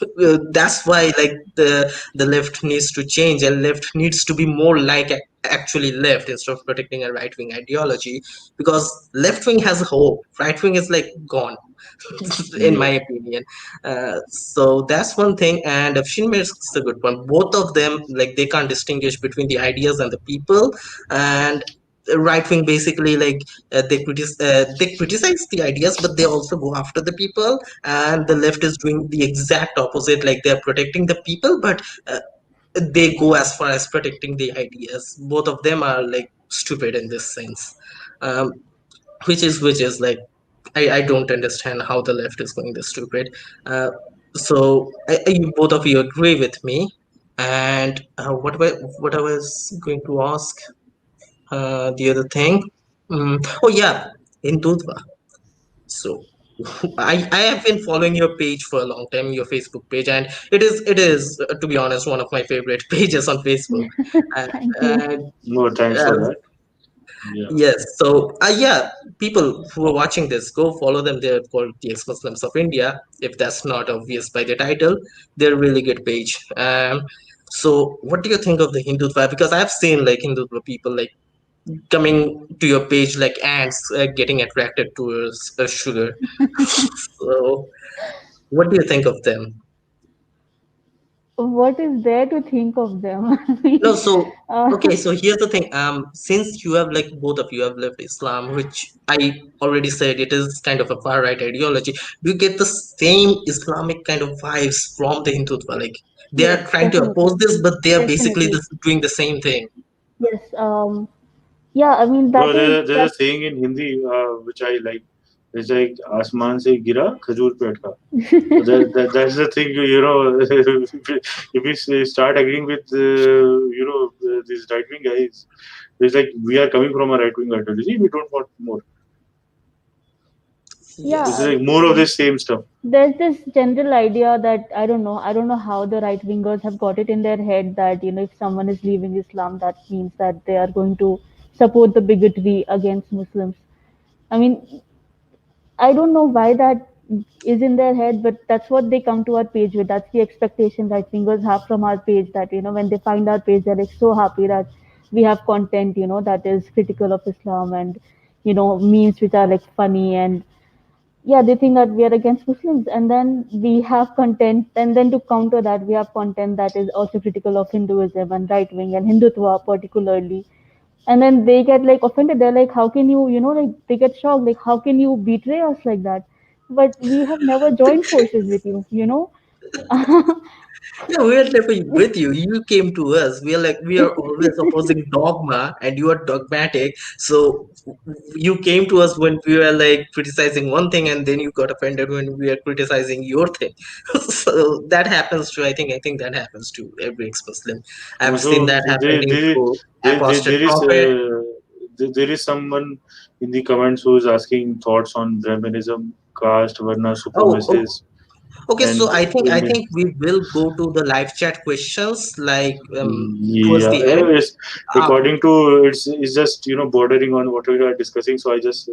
that's why like the left needs to change and left needs to be more like actually left instead of protecting a right wing ideology because left wing has hope, right wing is like gone. In my
Yeah.
opinion. So that's one thing, and Afshin makes a good point. Both of them, like they can't distinguish between the ideas and the people, and right wing basically like they criticize the ideas, but they also go after the people, and the left is doing the exact opposite. Like they're protecting the people, but they go as far as protecting the ideas. Both of them are like stupid in this sense. Um, which is like I don't understand how the left is going this stupid. Uh, both of you agree with me. And what I was going to ask, the other thing, oh yeah, Hindutva. So I have been following your page for a long time, your Facebook page, and it is to be honest one of my favorite pages on Facebook. Uh,
Thank you.
and
No, thanks for
uh,
that. Yeah.
Yes. So, yeah, people who are watching this, go follow them. They're called the ex-Muslims of India. If that's not obvious by the title, they're a really good page. So what do you think of the Hindutva? Because I've seen like Hindutva people like coming to your page like ants, getting attracted towards sugar. So, what do you think of them?
What is there to think of them? I
No,
mean,
so
uh,
okay, so here's the thing. Since you have like both of you have left Islam, which I already said it is kind of a far right ideology, do you get the same Islamic kind of vibes from the Hindutva? Like they
yes,
are trying to oppose
definitely.
this, but they are basically
Definitely.
doing the same thing.
Yes. Yeah, I mean,
No,
that is
there's a saying in Hindi, which I like. It's like "आसमान से गिरा खजूर पे अटका." So that's the thing, if we start agreeing with these right wing guys, it's like we are coming from a right wing ideology. We don't want more. This is
yeah,
Yes.
like more of the same stuff.
there's this general idea that I don't know how the right wingers have got it in their head that if someone is leaving Islam, that means that they are going to support the bigotry against Muslims. I mean, I don't know why that is in their head, but that's what they come to our page with. That's the expectation right wingers have from our page. That when they find our page, they're like so happy that we have content, that is critical of Islam, and memes which are like funny, and yeah, they think that we are against Muslims, and then we have content, and then to counter that, we have content that is also critical of Hinduism and right wing and Hindutva particularly. And then they get like offended. They're like, how can you, like they get shocked, like how can you betray us like that? But we have never joined forces with you.
Yeah, we are never with you. You came to us. We are always opposing dogma, and you are dogmatic. So you came to us when we were like criticizing one thing, and then you got offended when we are criticizing your thing. So that happens to I think that happens to every ex-Muslim. I've seen
So
that
there,
happening
there,
to
there
apostate
is
prophet.
there is someone in the comments who is asking thoughts on Brahmanism, caste, Varna,
Oh,
supremacists,
okay. So
and
I think we will go to the live chat questions like towards
yeah,
the end.
yes.
Uh,
According to it's just bordering on what we are discussing. So I just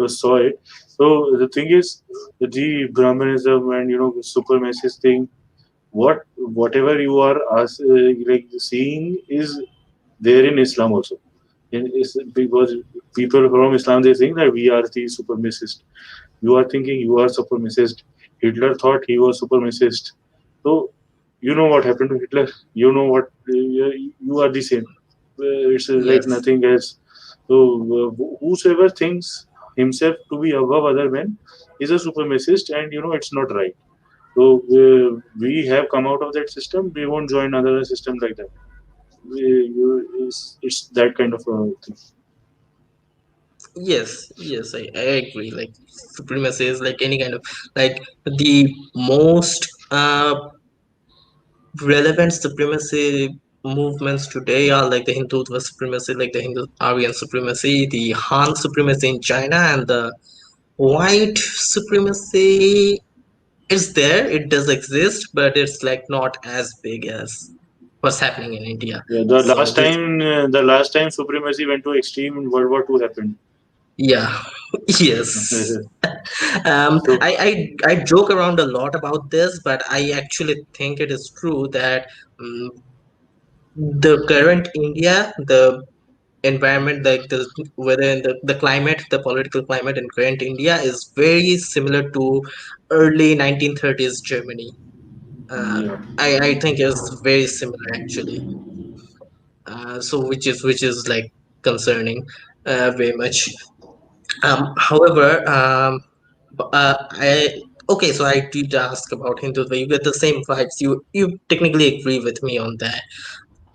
saw it. So the thing is, the Brahmanism and supremacist thing. Whatever you are like seeing is there in Islam also. It's because people from Islam, they think that we are the supremacist. You are thinking you are supremacist. Hitler thought he was supremacist. So you know what happened to Hitler. You know what you are the same. It's like
Yes.
nothing else. So whosoever thinks himself to be above other men is a supremacist, and it's not right. So we have come out of that system. We won't join another system like that. It's that kind of a thing.
Yes, I agree. Like supremacy is like any kind of like the most relevant supremacy movements today are like the Hindutva supremacy, like the Hindu Aryan supremacy, the Han supremacy in China, and the white supremacy is there. It does exist, but it's like not as big as what's happening in India.
Yeah,
So this,
the last time supremacy went to extreme in World War II happened.
yeah, yes.
So
I joke around a lot about this, but I actually think it is true that the current India, the environment, like the whether in the climate, the political climate in current India is very similar to early 1930s Germany. Uh,
yeah,
I think it's very similar actually. So which is like concerning very much. However, I okay. So I did ask about Hindutva. You get the same vibes. You technically agree with me on that.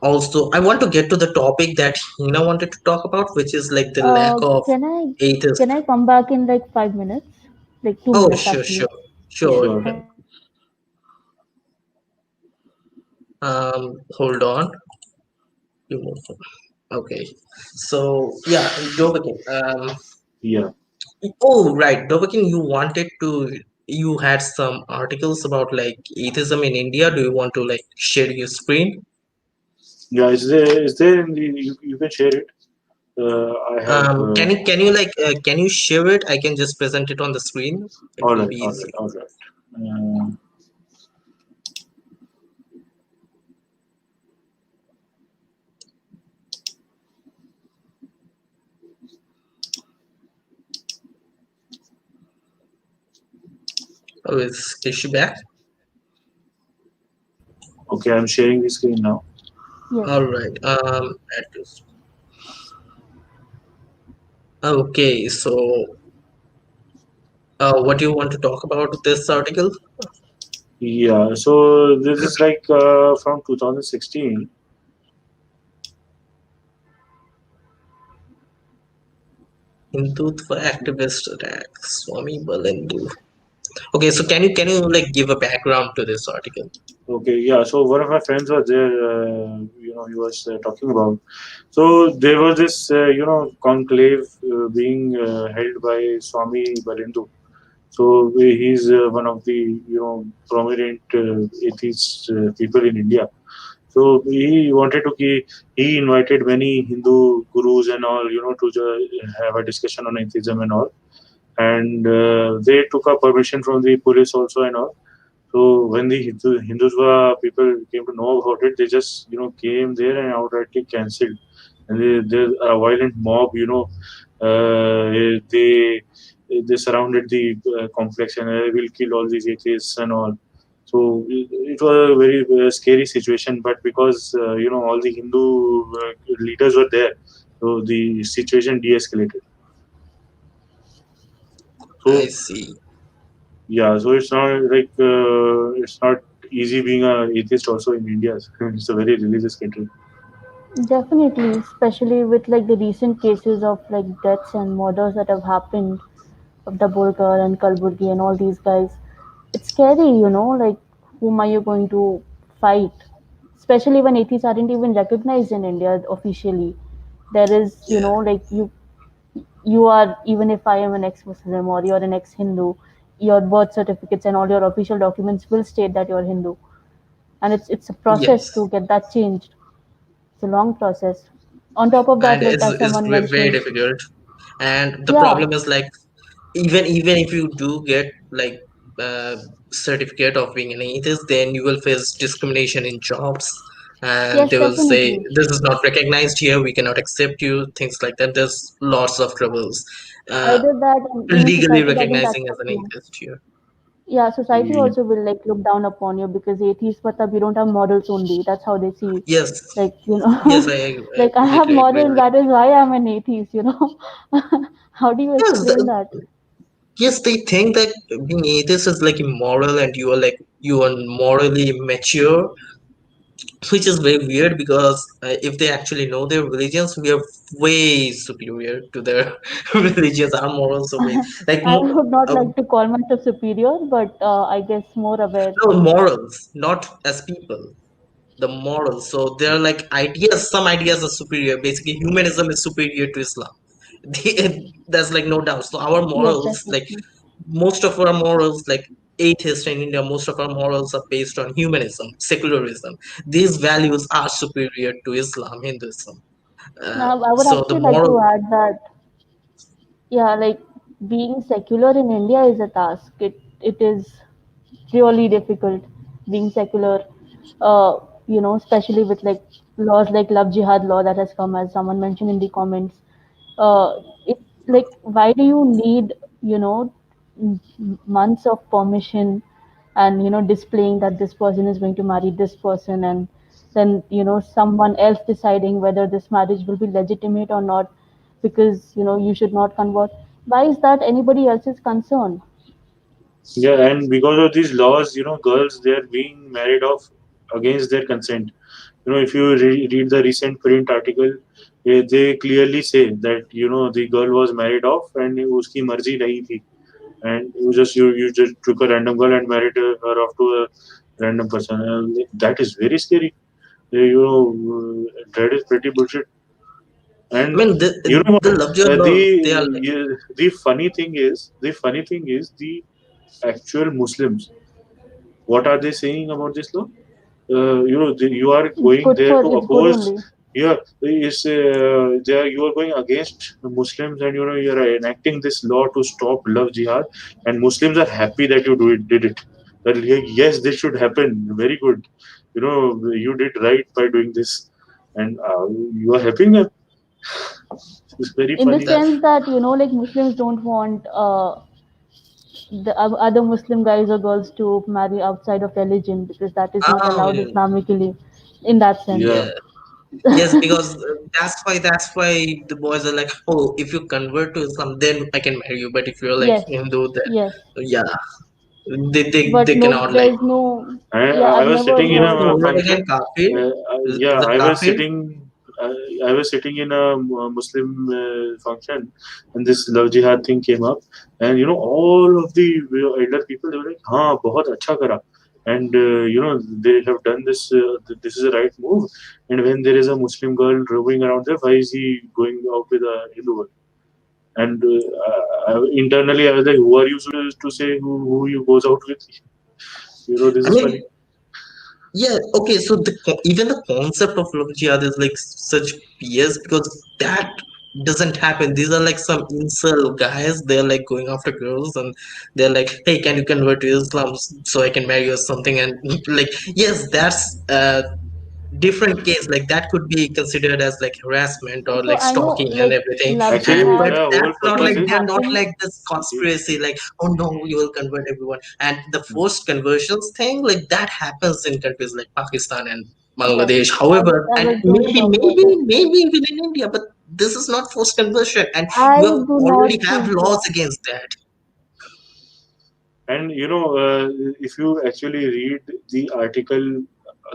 Also, I want to get to the topic that Hina wanted to talk about, which is like the lack
Uh,
of
can I
atheist.
can I come back in like 5 minutes? Like two
Oh,
minutes
sure,
actually.
sure, sure.
sure.
Thank
Hold on. You move on. Okay. So yeah, Dovhakiin.
Yeah,
Oh, right, Dovhakiin. You had some articles about like atheism in India. Do you want to like share your screen?
yeah. Is there in the you can share it. I have.
Can you share it? I can just present it on the screen. It
All
will
right,
be
all right,
easy.
all right. Uh,
Oh, is she back?
okay, I'm sharing the screen now.
yes.
All right. Okay. So, what do you want to talk about this article?
Yeah, so this is like from 2016.
Hindutva activist attack, Swami Balendu. Okay, so can you like give a background to this article?
Okay, yeah. So one of my friends was there. He was talking about. So there was this, conclave being held by Swami Balindu. So he's one of the prominent atheist people in India. So he invited many Hindu gurus and all, to have a discussion on atheism and all. And they took a permission from the police also and all. So when the Hindutva people came to know about it, they just came there and outrightly cancelled. And there's a violent mob, they surrounded the complex and will kill all these atheists and all. So it was a very scary situation. But because all the Hindu leaders were there, so the situation de-escalated.
I
So
see.
yeah, so it's not easy being a atheist also in India. It's a very religious country.
Definitely, especially with like the recent cases of like deaths and murders that have happened of Dabholkar and Kalburgi and all these guys. It's scary, like whom are you going to fight? Especially when atheists aren't even recognized in India officially. There is,
Yeah,
like you are, even if I am an ex-Muslim or you're an ex-Hindu, your birth certificates and all your official documents will state that you're Hindu, and it's a process
yes,
to get that changed. It's a long process. On top of that,
and
like as
it's
someone
very
mentioned,
difficult. And the
yeah,
problem is like even if you do get like uh, certificate of being an atheist, then you will face discrimination in jobs. and
Yes,
they will say
definitely.
this is not recognized here, we cannot accept you, things like that. There's lots of troubles uh,
Either that, and even
legally
society doesn't
recognizing as
accept
an
you.
atheist here.
Yeah, society
Mm.
also will like look down upon you because atheists, but we don't have morals only. That's how they see.
Yes,
Like,
yes, I
like I have
completely agree
morals,
with
that is why I'm an atheist. How do you
you. Yes,
explain that?
yes, they think that being atheist is like immoral and you are morally mature, which is very weird because if they actually know their religions, we are way superior to their religions. Our morals are way like
I would not
uh,
like to call myself superior, but I guess more aware.
no morals, not as people. The morals. So there are like ideas. Some ideas are superior. Basically, humanism is superior to Islam. There's like no doubt. So our
Yes,
morals, like
definitely.
most of our morals, like atheists in India, most of our morals are based on humanism, secularism. These values are superior to Islam, Hinduism.
Now, I would
So the
actually like to
moral,
add that, yeah, like being secular in India is a task. It is really difficult being secular. Uh, especially with like laws like love jihad law that has come, as someone mentioned in the comments. It like, why do you need months of permission and displaying that this person is going to marry this person, and then someone else deciding whether this marriage will be legitimate or not, because you should not convert. Why is that anybody else's concern?
Yeah, and because of these laws, girls they are being married off against their consent. If you read the recent print article, they clearly say that the girl was married off and uski marzi nahi thi, and you just took a random girl and married her off to a random person. That is very scary. That is pretty bullshit.
I
And
mean,
you know
the
what?
love jihad laws, they are like,
The funny thing is, the actual Muslims. What are they saying about this law? You are going there to
It's good
oppose.
only.
Yeah, there you are going against the Muslims, and you are enacting this law to stop love jihad, and Muslims are happy that you did it. Well, yes, this should happen. Very good. You did right by doing this, and you are helping them. It's very
In the
funny.
that.
sense that like Muslims don't want the other Muslim guys or girls to marry outside of religion because that is not allowed
Um,
Islamically, in that sense.
Yeah,
yeah. Yes, because that's why the boys are like, oh, if you convert to Islam, then I can marry you. But if you're like
Yes,
Hindu, then
yes,
yeah, they
but no,
cannot like.
there's no.
I,
Yeah,
I
I've
was
never
sitting
If
in
you
heard
a
of.
convert again,
function.
kafir,
Yeah,
is it kafir?
I, I was sitting in a Muslim function, and this love jihad thing came up, and all of the elder people they were like, "हाँ, बहुत अच्छा करा," and they have done this. This is a right move. And when there is a Muslim girl roaming around there, why is he going out with a Hindu girl? And internally, I was like, "Who are you to say who you goes out with?" This
I
is
mean,
funny.
yeah, okay. So even the concept of love jihad is like such BS because that doesn't happen. These are like some incel guys. They're like going after girls and they're like, "Hey, can you convert to Islam so I can marry you or something?" And like, yes, that's different case. Like that could be considered as like harassment or
So
like
I know
stalking and
like
everything.
love
And
Actually,
jihad
but
the whole
that's not
purpose
like
can
is
they're not
happen.
like this conspiracy. Like, oh no, you will convert everyone. And the forced conversions thing, like that happens in countries like Pakistan and
Yes,
Bangladesh.
I was
However,
I
and
was going to
maybe,
talk about
maybe,
it.
maybe even in India, but this is not forced conversion, and
I
you have
do
already
not
have
think
laws
so.
against that.
and if you actually read the article,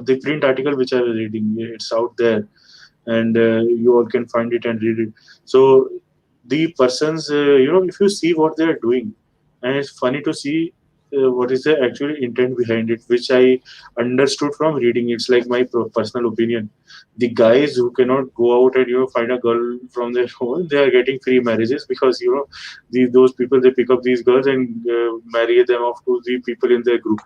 the print article which I was reading, it's out there, and you all can find it and read it. So the persons, if you see what they are doing, and it's funny to see what is the actual intent behind it, which I understood from reading. It's like my personal opinion. The guys who cannot go out and find a girl from their home, they are getting free marriages because those people they pick up these girls and marry them off to the people in their group.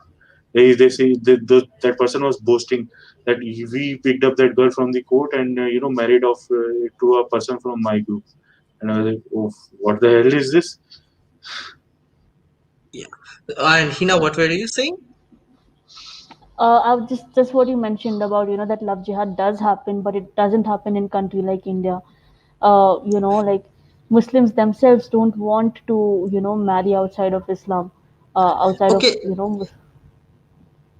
They say that person was boasting that we picked up that girl from the court and married off to a person from my group. And I was like, oh, what the hell is this?
Yeah. And Hina, what were you saying?
I just what you mentioned about that love jihad does happen, but it doesn't happen in country like India. Like Muslims themselves don't want to marry outside of Islam, outside of
Okay,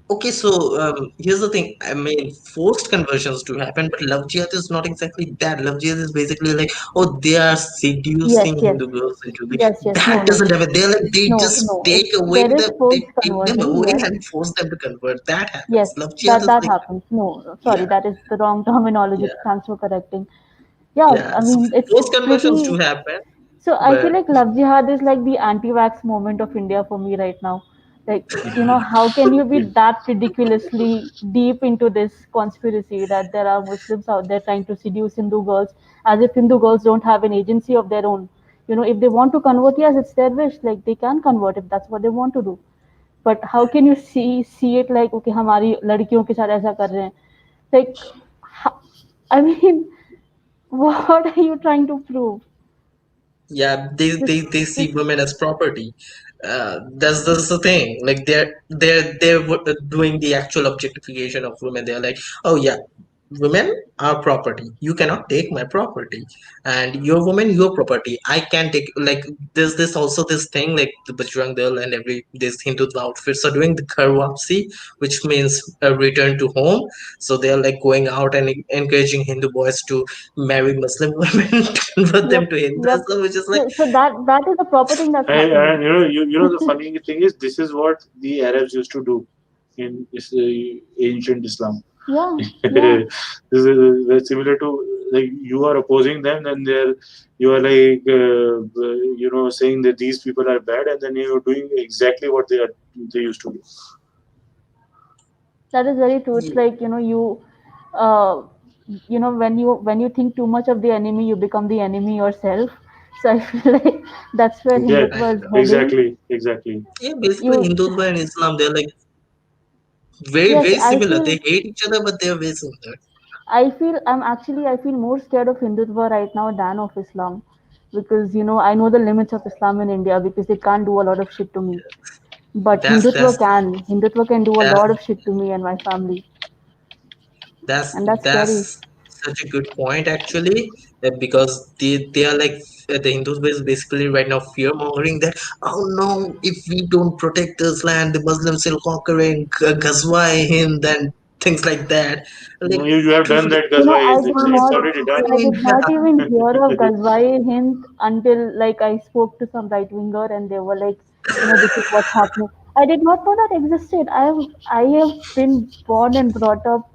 okay, so here's the thing. I mean, forced conversions do happen, but love jihad is not exactly that. Love jihad is basically like, oh, they are
Yes,
seducing
yes,
Hindu girls into the.
yes, yes. No,
That
no,
doesn't happen. They're like they
no,
just
no.
take away
There is
they
forced
take them
conversion.
away
Yes,
and force them to convert. That happens.
yes,
Love jihad
that
is
that
like,
happens. No, sorry,
yeah,
that is the wrong terminology.
yeah,
Thanks for correcting. Yeah,
yeah.
I
So
mean
forced
it's
conversions
pretty.
do happen,
So I feel
but
like Love Jihad is like the anti-vax movement of India for me right now. Like, how can you be that ridiculously deep into this conspiracy that there are Muslims out there trying to seduce Hindu girls as if Hindu girls don't have an agency of their own. If they want to convert, yes, it's their wish. Like they can convert if that's what they want to do. But how can you see it like okay, हमारी लड़कियों के साथ ऐसा कर रहे हैं? Like, I mean, what are you trying to prove?
yeah, they see
It's
women as property. That's the thing, like they're doing the actual objectification of women. They're like, oh yeah, women are property, you cannot take my property, and you're woman, your property, I can take. Like there's this also this thing, like the Bajrang Dal and every these Hindutva outfits are doing the Ghar Wapsi, which means a return to home. So they're like going out and encouraging Hindu boys to marry Muslim women to convert them
Yep,
to
yep.
Hinduism, which is like,
So that is the proper thing that's
And
happening.
the funny thing is, this is what the Arabs used to do in ancient Islam.
Yeah, yeah.
This is very similar to, like, you are opposing them, and you are like saying that these people are bad, and then you're doing exactly what they used to do.
That is very true. It's
yeah,
like uh, when you think too much of the enemy, you become the enemy yourself. So I feel like that's where
Yeah,
Hindutva is heading.
exactly.
yeah, basically
You,
Hindutva and Islam, they're like very
yes,
very
I
similar.
feel
They hate each other, but they're very similar.
I feel more scared of Hindutva right now than of Islam, because I know the limits of Islam in India because they can't do a lot of shit to me. But
that's
Hindutva
that's
can. Hindutva can do a
that's
lot of shit to me and my family,
That's
and that's scary.
that's such a good point actually, because they are like the Hindus is basically right now fear mongering that, oh no, if we don't protect this land, the Muslims will conquer and Ghazwa Hind and things like that. Like,
No, you have done
dude,
that, Gazwa.
I
It's,
did
it's
that's
it's
not.
already done.
I
already
did not
done.
even hear of Ghazwai Hind until like I spoke to some right winger and they were like, this is what's happening. I did not know that existed. I have been born and brought up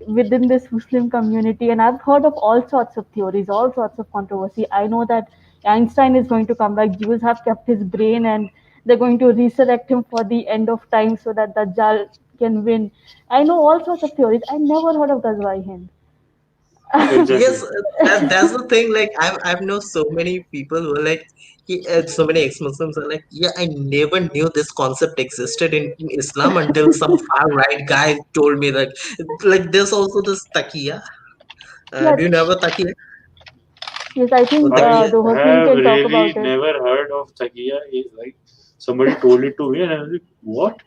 within this Muslim community, and I've heard of all sorts of theories, all sorts of controversy. I know that Einstein is going to come back. Jews have kept his brain, and they're going to resurrect him for the end of time so that Dajjal can win. I know all sorts of theories. I never heard of Ghazwai Hind.
Yes,
Exactly.
that's the thing. Like I've known so many people who are like, so many ex-Muslims are like, yeah, I never knew this concept existed in Islam until some far right guy told me. Like there's also this taqiya.
Yeah,
Do you know about taqiya?
yes, I
Well,
think
taqiya.
Dovhakiin
Have
can talk
really
about it.
never heard of Takiya. Like, somebody told it to me, and I was like, "What?"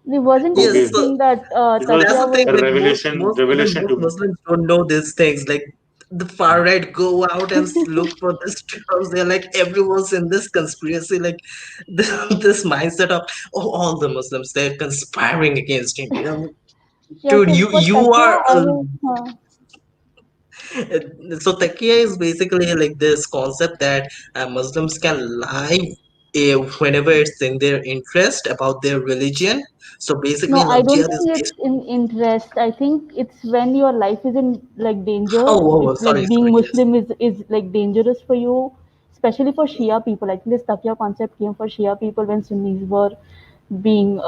There wasn't it
Yes,
this
Okay,
so
thing that
it was
that's
Takia
the
was.
thing.
a
Like
revelation
most
to me.
Muslims don't know these things. Like the far right go out and look for this terms. They're like everyone's in this conspiracy. Like this mindset of, oh, all the Muslims, they're conspiring against India.
Yeah,
Dude,
so
you
for
you
Takia,
are
I was.
so taqiya is basically like this concept that Muslims can lie whenever it's in their interest about their religion. So
No,
basically,
I
love
don't
jihad
think
is
it's
based.
in interest. I think it's when your life is in like danger.
Oh,
It's like
sorry,
being
sorry. Yes,
Muslim is like dangerous for you, especially for Shia people. I think this Takia concept came for Shia people when Sunnis were being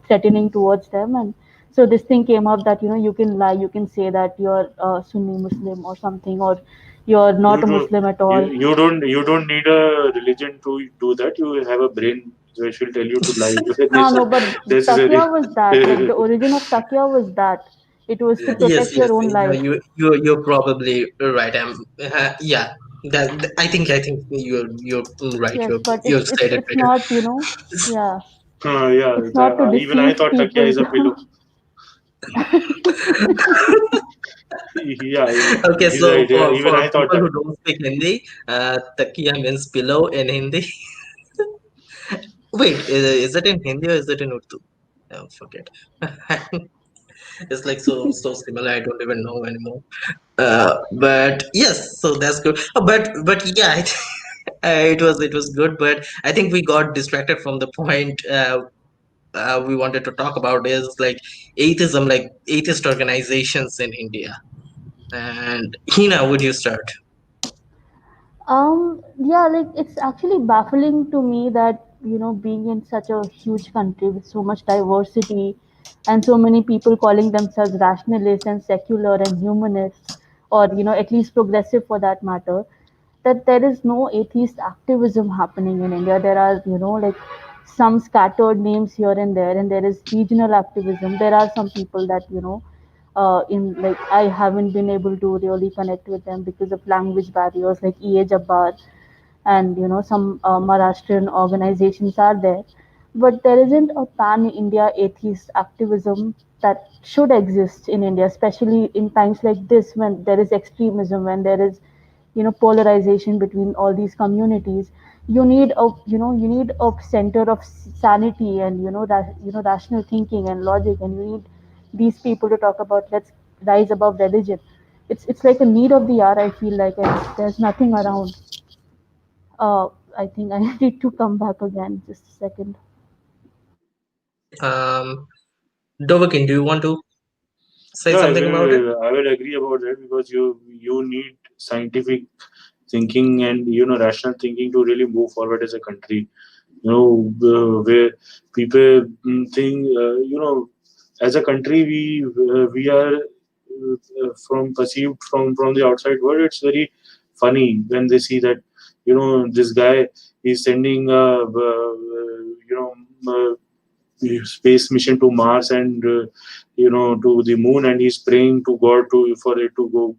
threatening towards them, and so this thing came up that you can lie, you can say that you're Sunni Muslim or something, or you're
You
not a
do
Muslim at
you
all.
you don't need a religion to do that. You have a brain which will tell you to lie
Ah,
when
no, but
necessary.
Takia was that. Like the origin of Takia was that. It was to
yes,
protect
yes.
your own life.
You're probably right. Yeah. I think you're right.
Yes, but
You
it's
said
it's
it
it's
better.
not, yeah.
Yeah,
It's not to
even I
deceive
thought Takia
people.
is a pillow. Yeah,
Okay,
he's
so
right. Yeah, even
for
I thought
people
that.
who don't speak Hindi, takiya means pillow in Hindi. Wait, is it in Hindi or is it in Urdu? Oh, forget. It's like so similar. I don't even know anymore. But yes, so that's good. But yeah, it was good. But I think we got distracted from the point we wanted to talk about is like atheism, like atheist organizations in India. And Hina, would you start?
Yeah, like it's actually baffling to me that, being in such a huge country with so much diversity and so many people calling themselves rationalists and secular and humanists, or, at least progressive for that matter, that there is no atheist activism happening in India. There are, like some scattered names here and there, and there is regional activism. There are some people that, in like I haven't been able to really connect with them because of language barriers, like EA Jabbar, and some Maharashtrian organizations are there, but there isn't a pan-India atheist activism that should exist in India, especially in times like this when there is extremism, when there is polarization between all these communities. You need a center of sanity and rational thinking and logic, and you need these people to talk about let's rise above religion. It's like a need of the hour, I feel like, and there's nothing around. I think I need to come back again. Just a second.
Okay. Dovhakiin, do you want to say
Yeah,
something about it?
I will agree about that because you need scientific thinking and rational thinking to really move forward as a country. Where people think as a country we are from perceived from the outside world. It's very funny when they see that this guy is sending space mission to Mars and to the moon, and he's praying to God to for it to go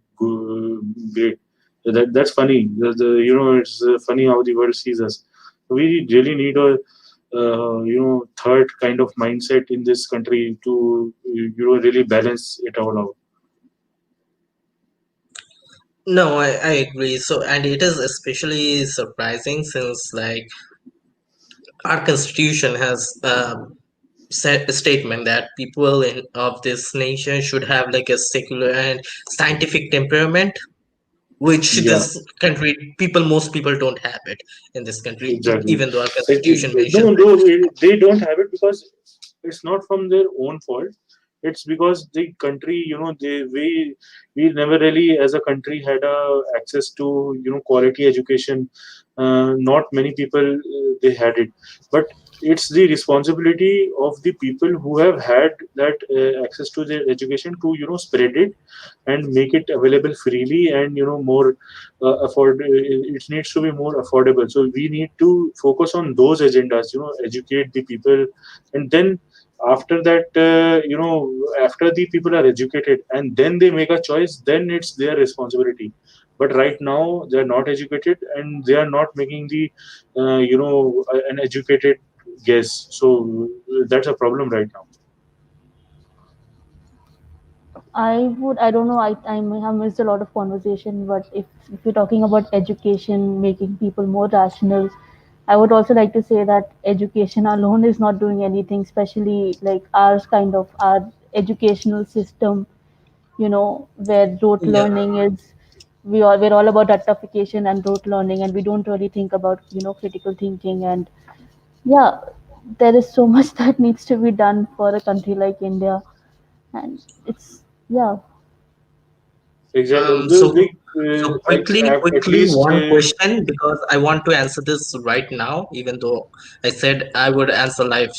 great. That's funny. It's funny how the world sees us. We really need a third kind of mindset in this country to really balance it all out.
No, I agree. So, and it is especially surprising since, like, our constitution has set a statement that people of this nation should have like a secular and scientific temperament, which
Yeah,
this country most people don't have it in this country,
exactly.
even though our constitution mentions
No,
it.
they don't have it because it's not from their own fault. It's because the country, we never really, as a country, had access to quality education. Not many people they had it, but it's the responsibility of the people who have had that access to their education to spread it and make it available freely and more afford it needs to be more affordable. So we need to focus on those agendas, educate the people, and then after that after the people are educated and then they make a choice, then it's their responsibility. But right now they are not educated and they are not making the an educated guess. So that's a problem right now.
I don't know, I may have missed a lot of conversation, but if you're talking about education, making people more rational, I would also like to say that education alone is not doing anything, especially like ours kind of our educational system, where rote
Yeah.
learning is, we're all about rectification and rote learning, and we don't really think about, critical thinking. And yeah, there is so much that needs to be done for a country like India, and it's yeah.
Exactly.
So
At
quickly,
least
one question because I want to answer this right now, even though I said I would answer live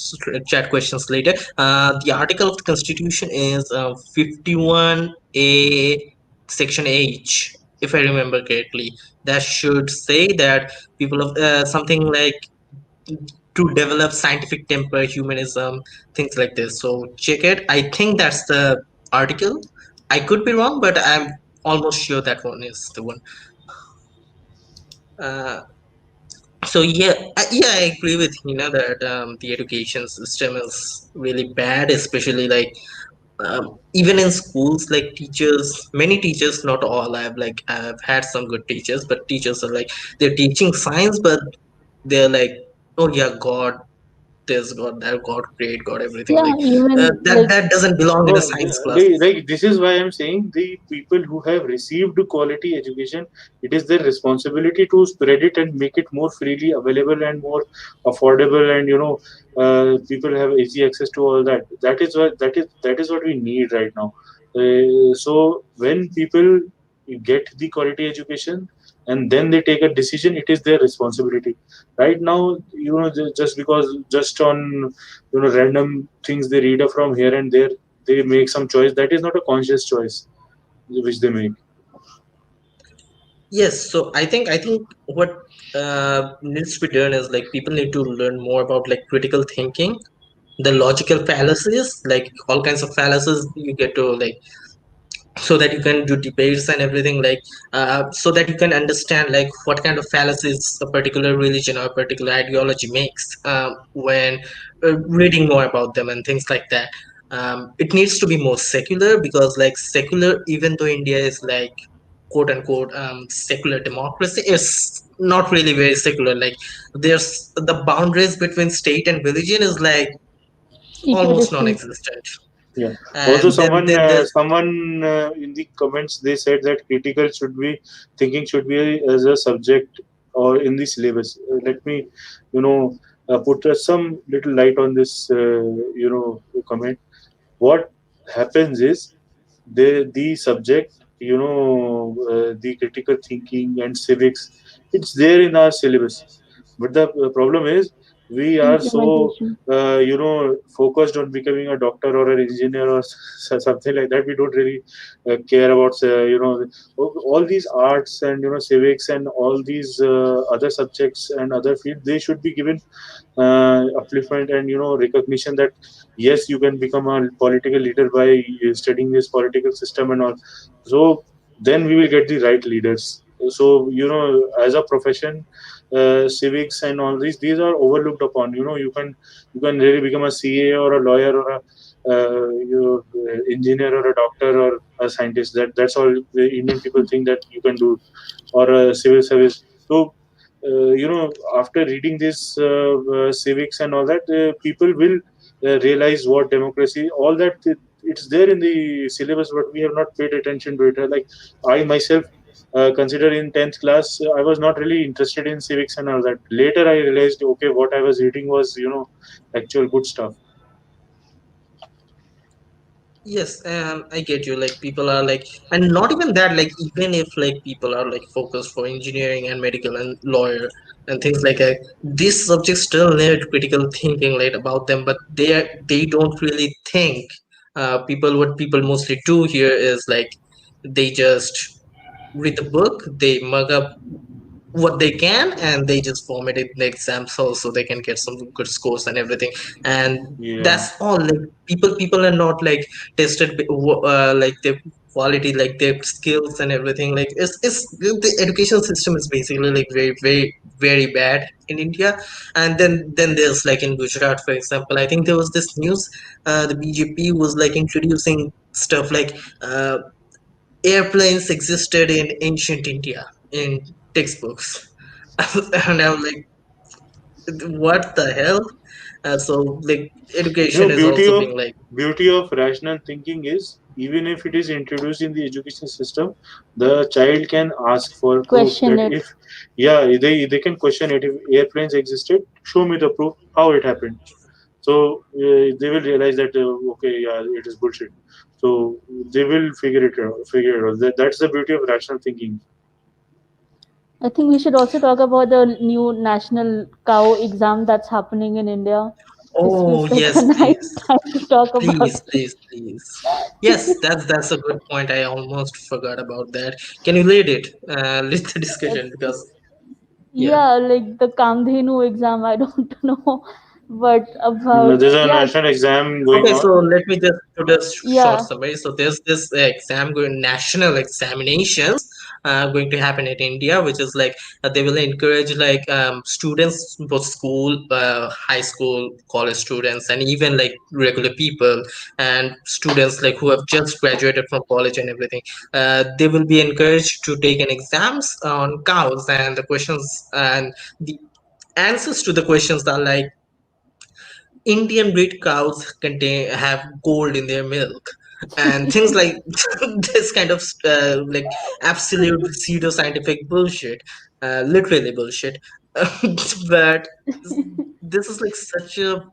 chat questions later. The article of the Constitution is 51A, section H, if I remember correctly. That should say that people of something like to develop scientific temper, humanism, things like this. So check it. I think that's the article. I could be wrong, but I'm almost sure that one is the one. Uh, so yeah, yeah, I agree with Hina that the education system is really bad, especially like Even in schools, like teachers, many teachers, not all, I've had some good teachers, but teachers are like, they're teaching science, but they're like, oh yeah, God, this, God, that, God create, God everything,
Yeah,
like
even
that
like
that doesn't belong in a
No,
science class.
like this is why I'm saying the people who have received quality education, it is their responsibility to spread it and make it more freely available and more affordable, and people have easy access to all that. That is what we need right now. So when people get the quality education and then they take a decision, it is their responsibility. Right now, just because just on random things they read from here and there, they make some choice that is not a conscious choice which they make.
Yes, so I think what needs to be done is like people need to learn more about like critical thinking, the logical fallacies, like all kinds of fallacies you get to like, so that you can do debates and everything, like so that you can understand like what kind of fallacies a particular religion or a particular ideology makes, when reading more about them and things like that. It needs to be more secular, because like secular, even though India is like quote unquote secular democracy, is not really very secular. Like there's the boundaries between state and religion is like almost
equidistant.
non-existent.
Yeah. Also,
And then there's
someone in the comments they said that critical should be thinking should be as a subject or in the syllabus. Let me, you know, put some little light on this, comment. What happens is the subject, the critical thinking and civics, it's there in our syllabus, but the problem is we are so
Implementation.
focused on becoming a doctor or an engineer or something like that. We don't really care about all these arts and civics and all these other subjects and other fields. They should be given upliftment and recognition that yes, you can become a political leader by studying this political system and all. So then we will get the right leaders. So as a profession, civics and all these are overlooked upon. You can really become a CA or a lawyer or a engineer or a doctor or a scientist. That's all the Indian people think that you can do, or a civil service. So after reading this civics and all that, people will realize what democracy, all that it's there in the syllabus, but we have not paid attention to it. Like I myself consider in 10th class, I was not really interested in civics and all that. Later I realized, okay, what I was reading was actual good stuff.
Yes, I get you. Like people are like, and not even that. Like even if like people are like focused for engineering and medical and lawyer and things like that, these subjects still need critical thinking like about them. But they don't really think. What people mostly do here is like they just read the book, they mug up what they can, and they just format it in the exams so they can get some good scores and everything. And
Yeah.
that's all. Like people are not like tested like their quality, like their skills and everything. Like it's the education system is basically like very very very bad in India. And then there's like in Gujarat, for example, I think there was this news, the BJP was like introducing stuff like airplanes existed in ancient India in textbooks. And I'm like, what the hell? So like education is
Beauty
also
of
being like,
rational thinking is, even if it is introduced in the education system, the child can ask for proof
Question
that
it.
if, yeah, they can question it. If airplanes existed, show me the proof how it happened. So they will realize that okay, yeah, it is bullshit. So they will figure it out. That's the beauty of rational thinking.
I think we should also talk about the new national cow exam that's happening in India. This
oh
feels like a
yes,
nice
please,
time to talk
please,
about it.
please, please. Yes, that's a good point. I almost forgot about that. Can you lead it? Lead the discussion,
It's
because yeah.
yeah, like the Kamdhenu exam. I don't know. But
No,
about,
there's a
yeah,
national exam going
Okay, so
on.
let me just put a short
yeah.
summary. So there's this exam going, national examinations going to happen in India, which is like they will encourage like students, both school, high school, college students, and even like regular people and students like who have just graduated from college and everything. They will be encouraged to take an exams on cows, and the questions and the answers to the questions are like Indian breed cows contain have gold in their milk and things like this kind of like absolute pseudoscientific bullshit, literally bullshit. But this is like such a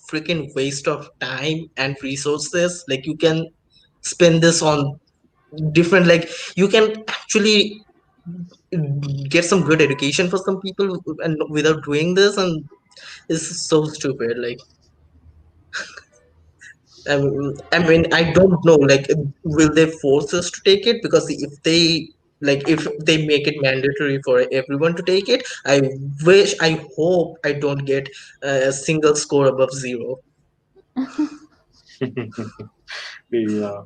freaking waste of time and resources. Like you can spend this on different, like you can actually get some good education for some people and without doing this, and this is so stupid. Like I don't know. Like, will they force us to take it? Because if they make it mandatory for everyone to take it, I hope I don't get a single score above zero.
Yeah.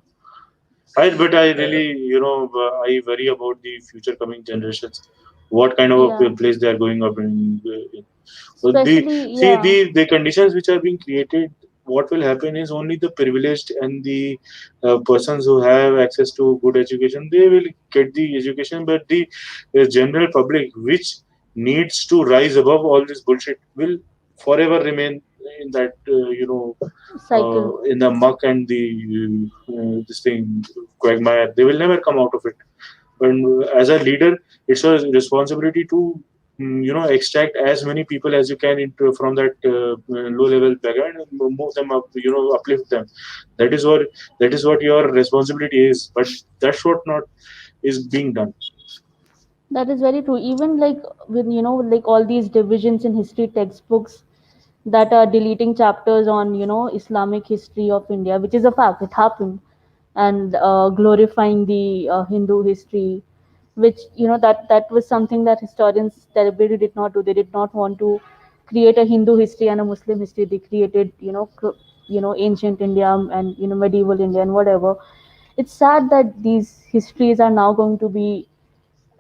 But I really, I worry about the future coming generations. What kind of a
Yeah,
place they are going up in. So
especially,
see
yeah,
the conditions which are being created. What will happen is only the privileged and the persons who have access to good education, they will get the education. But the general public, which needs to rise above all this bullshit, will forever remain in that
cycle.
in the muck and the this thing quagmire. They will never come out of it. And as a leader, it's a responsibility to extract as many people as you can into from that low level background and move them up, uplift them. That is what your responsibility is. But that's what not is being done.
That is very true. Even like with, like all these divisions in history textbooks that are deleting chapters on, Islamic history of India, which is a fact, it happened, and glorifying the Hindu history, which, that was something that historians deliberately did not do. They did not want to create a Hindu history and a Muslim history. They created, ancient India and, medieval India and whatever. It's sad that these histories are now going to be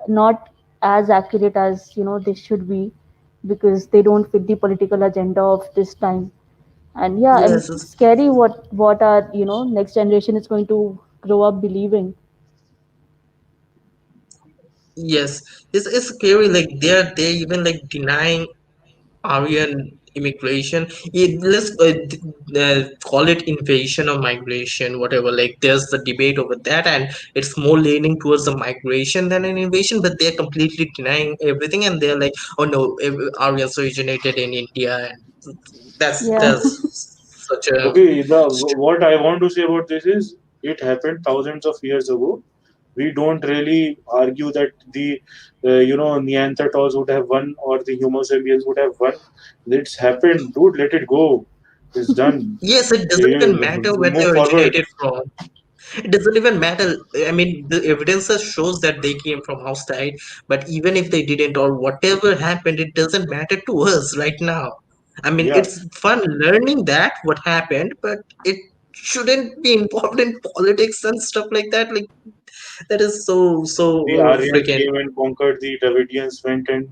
not as accurate as, they should be, because they don't fit the political agenda of this time. And yeah, and
Yes,
it's scary what our, next generation is going to grow up believing.
yes, it's scary. Like they're even like denying Aryan immigration. Let's call it invasion or migration, whatever. Like there's the debate over that, and it's more leaning towards the migration than an invasion. But they're completely denying everything, and they're like, "Oh no, Aryans originated in India," and
Yeah.
that's such a
Okay, what I want to say about this is it happened thousands of years ago. We don't really argue that the Neanderthals would have won or the Homo sapiens would have won. It's happened, dude. Let it go. It's done.
yes. It doesn't even matter where they
Move forward.
originated from. It doesn't even matter. I mean, the evidences shows that they came from outside, but even if they didn't or whatever happened, it doesn't matter to us right now. I mean,
Yeah,
it's fun learning that what happened, but it shouldn't be involved in politics and stuff like that. Like that is so
the Aryans
freaking
came and conquered. The Dravidians went and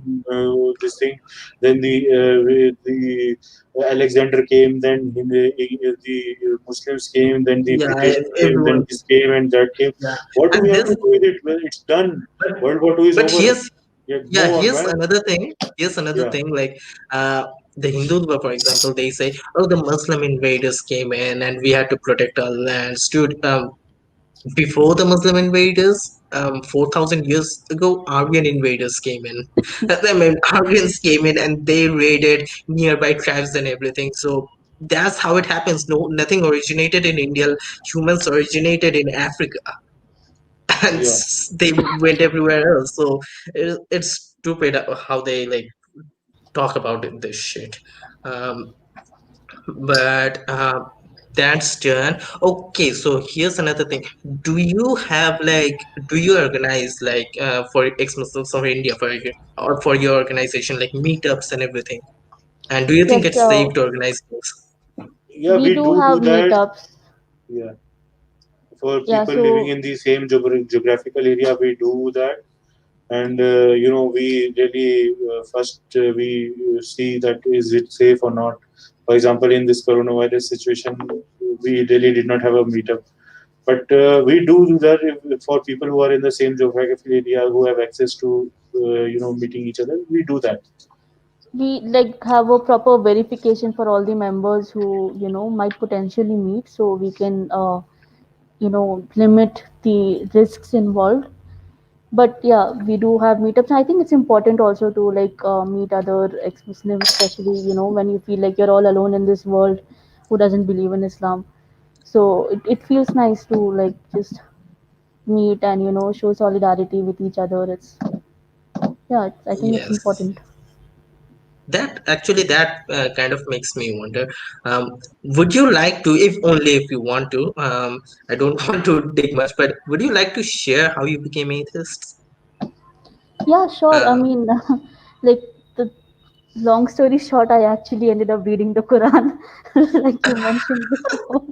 this thing. Then the Alexander came. Then the Muslims came. Then the
yeah,
British came. Then
everyone.
this came and that came.
Yeah,
What do we
and
have
this,
to do with it? Well, it's done.
but
World War Two is
but
over.
here's
Yeah,
yeah,
move on,
here's
man.
another thing. Here's another
Yeah,
thing. Like the Hindutva, for example, they say, "Oh, the Muslim invaders came in, and we had to protect our lands." Dude, before the Muslim invaders, 4,000 years ago, Aryan invaders came in. I mean, Aryans came in and they raided nearby tribes and everything. So that's how it happens. No, nothing originated in India. Humans originated in Africa, and
yeah.
they went everywhere else. So it's stupid how they like talk about this shit. Um, but that's done. Okay, so here's another thing. Do you organize like for ex-Muslims of India for your or for your organization like meetups and everything? And do you think
Yes,
it's safe to organize things?
Yeah,
we
we
do
do
have
that.
meetups.
Yeah, for
Yeah,
people living
so
in the same geographical area, we do that. And we really first we see that is it safe or not. For example, in this coronavirus situation, we really did not have a meetup, but we do that for people who are in the same geographical area, who have access to meeting each other. We do that.
we like have a proper verification for all the members who might potentially meet, so we can limit the risks involved. But yeah, we do have meetups. I think it's important also to meet other ex-Muslims, especially when you feel like you're all alone in this world who doesn't believe in Islam. So it feels nice to just meet and show solidarity with each other. It's Yeah, I think it's
Yes.
important.
That kind of makes me wonder. Um, would you like to, if only if you want to, I don't want to dig much, but would you like to share how you became atheist?
Yeah, sure. I
Uh,
mean, like the long story short, I actually ended up reading the Quran, like you mentioned before.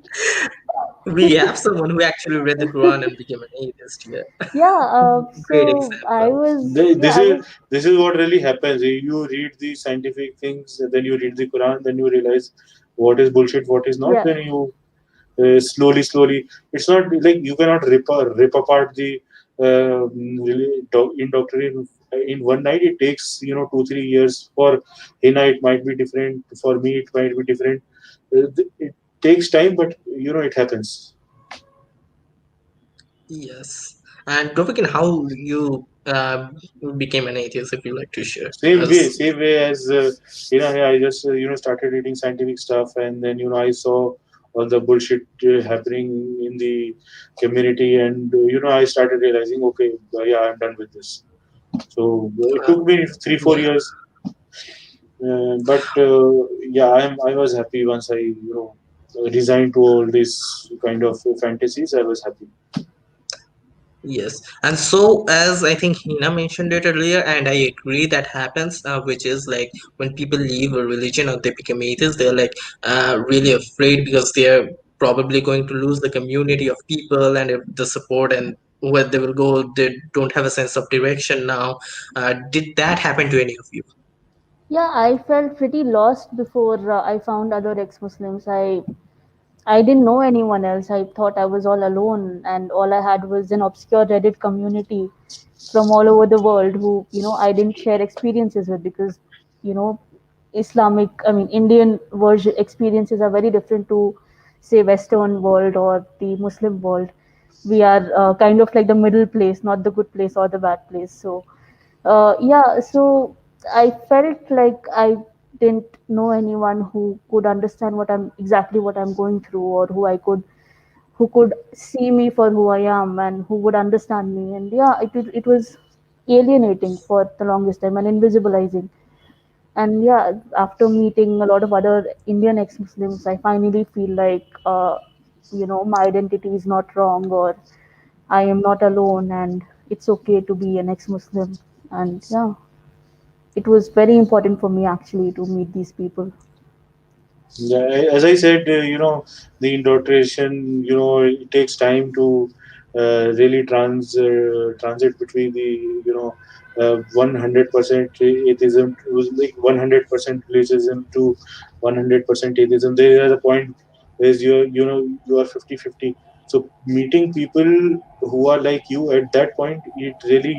we have someone who actually read the Quran and became an atheist here.
Yeah.
Great
So I
example.
was, yeah,
This
I
is
was,
this is what really happens. You read the scientific things, then you read the Quran, then you realize what is bullshit, what is not.
yeah,
Then you slowly. It's not like you cannot rip apart the really indoctrination in one night. It takes 2-3 years. For Hina, it might be different. For me, it might be different. It takes time, but it happens.
Yes. And Dovhakiin, how you became an atheist, if you like to share. As
Same way as I just started reading scientific stuff, and then I saw all the bullshit happening in the community, and I started realizing, okay, yeah, I'm done with this. So it
uh,
took me 3-4 years, but yeah, I was happy once I resigned to all these kind of fantasies. I was happy.
Yes, and so as I think Hina mentioned it earlier, and I agree that happens, which is like when people leave a religion or they become atheists, they're like really afraid because they're probably going to lose the community of people and if the support and where they will go, they don't have a sense of direction now. Did that happen to any of you?
yeah. I felt pretty lost before I found other ex-Muslims. I didn't know anyone else. I thought I was all alone, and all I had was an obscure Reddit community from all over the world who I didn't share experiences with, because you know Islamic, I mean Indian version experiences are very different to say Western world or the Muslim world. We are kind of like the middle place, not the good place or the bad place. So yeah, so I felt like I didn't know anyone who could understand what I'm going through, or who could see me for who I am and who would understand me. And yeah, it was alienating for the longest time and invisibilizing. And yeah, after meeting a lot of other Indian ex-Muslims, I finally feel like my identity is not wrong, or I am not alone, and it's okay to be an ex-Muslim. And yeah, it was very important for me actually to meet these people.
Yeah, as I said, the indoctrination, it takes time to really transit between the 100% atheism, it was like 100% religion to 100% atheism. There is a point where you are 50-50. So meeting people who are like you at that point, it really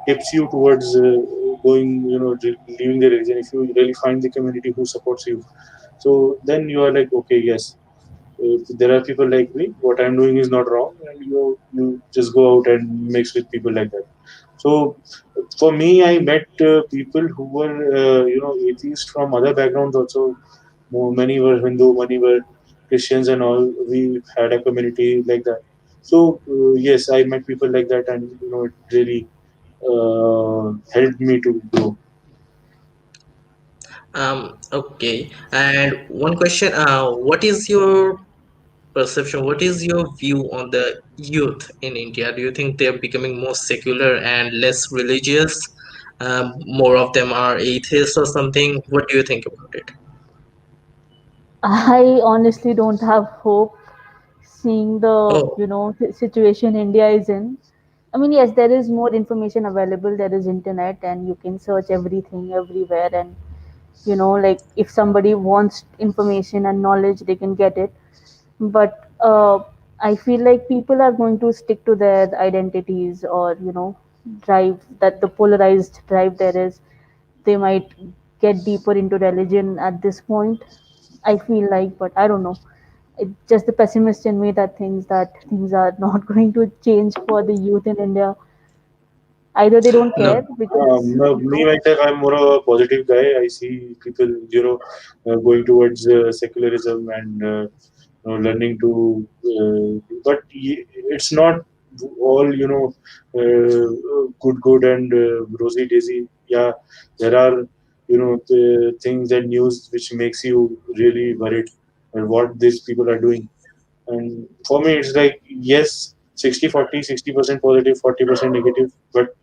tips you towards going, leaving the religion. If you really find the community who supports you, so then you are like, okay, yes, there are people like me. What I'm doing is not wrong, and you just go out and mix with people like that. So for me, I met people who were atheists from other backgrounds also. Many were Hindu, many were Christians, and all. We had a community like that. So yes, I met people like that, and it really helped me to grow.
Okay. And one question, what is your perception? What is your view on the youth in India? Do you think they're becoming more secular and less religious? more of them are atheists or something. What do you think about it?
I honestly don't have hope seeing the
Oh,
situation India is in. I mean, yes, there is more information available. There is internet, and you can search everything everywhere. And like if somebody wants information and knowledge, they can get it. But I feel like people are going to stick to their identities, or drive that the polarized drive there is. They might get deeper into religion at this point, I feel like, but I don't know. It's just the pessimist in me that thinks that things are not going to change for the youth in India. Either they don't
no.
care because
Me, myself, I'm more of a positive guy. I see people, going towards secularism and learning to, but it's not all, good and rosy daisy. Yeah, there are, the things and news which makes you really worried at what these people are doing. And for me, it's like, yes, 60-40, 60% positive, 40% negative, but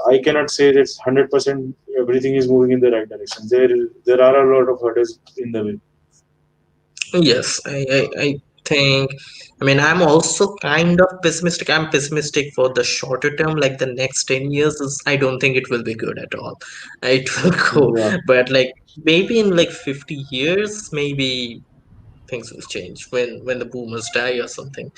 I cannot say that 100% everything is moving in the right direction. There are a lot of hurdles in the way.
Yes, I think, I mean, I'm also kind of pessimistic. I'm pessimistic for the shorter term, like the next 10 years is, I don't think it will be good at all. It will go,
Yeah.
but like maybe in like 50 years, maybe things will change when the boomers die or something.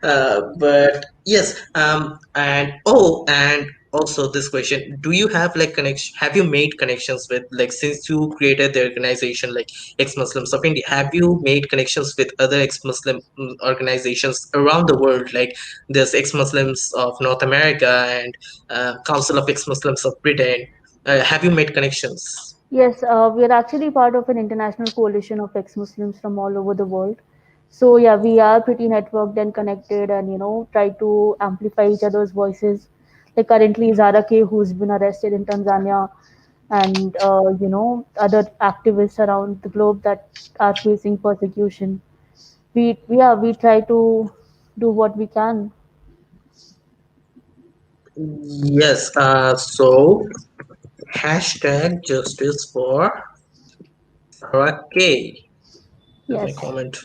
But yes, and oh, and also this question: do you have like connection? Have you made connections with, like, since you created the organization like ex-Muslims of India? Have you made connections with other ex-Muslim organizations around the world? Like there's ex-Muslims of North America and Council of Ex-Muslims of Britain. Have you made connections?
yes, we are actually part of an international coalition of ex-Muslims from all over the world. So yeah, we are pretty networked and connected, and try to amplify each other's voices. Like currently, Zara K, who's been arrested in Tanzania, and other activists around the globe that are facing persecution. We try to do what we can.
Yes. So hashtag justice for Rake. Let me
Yes.
comment.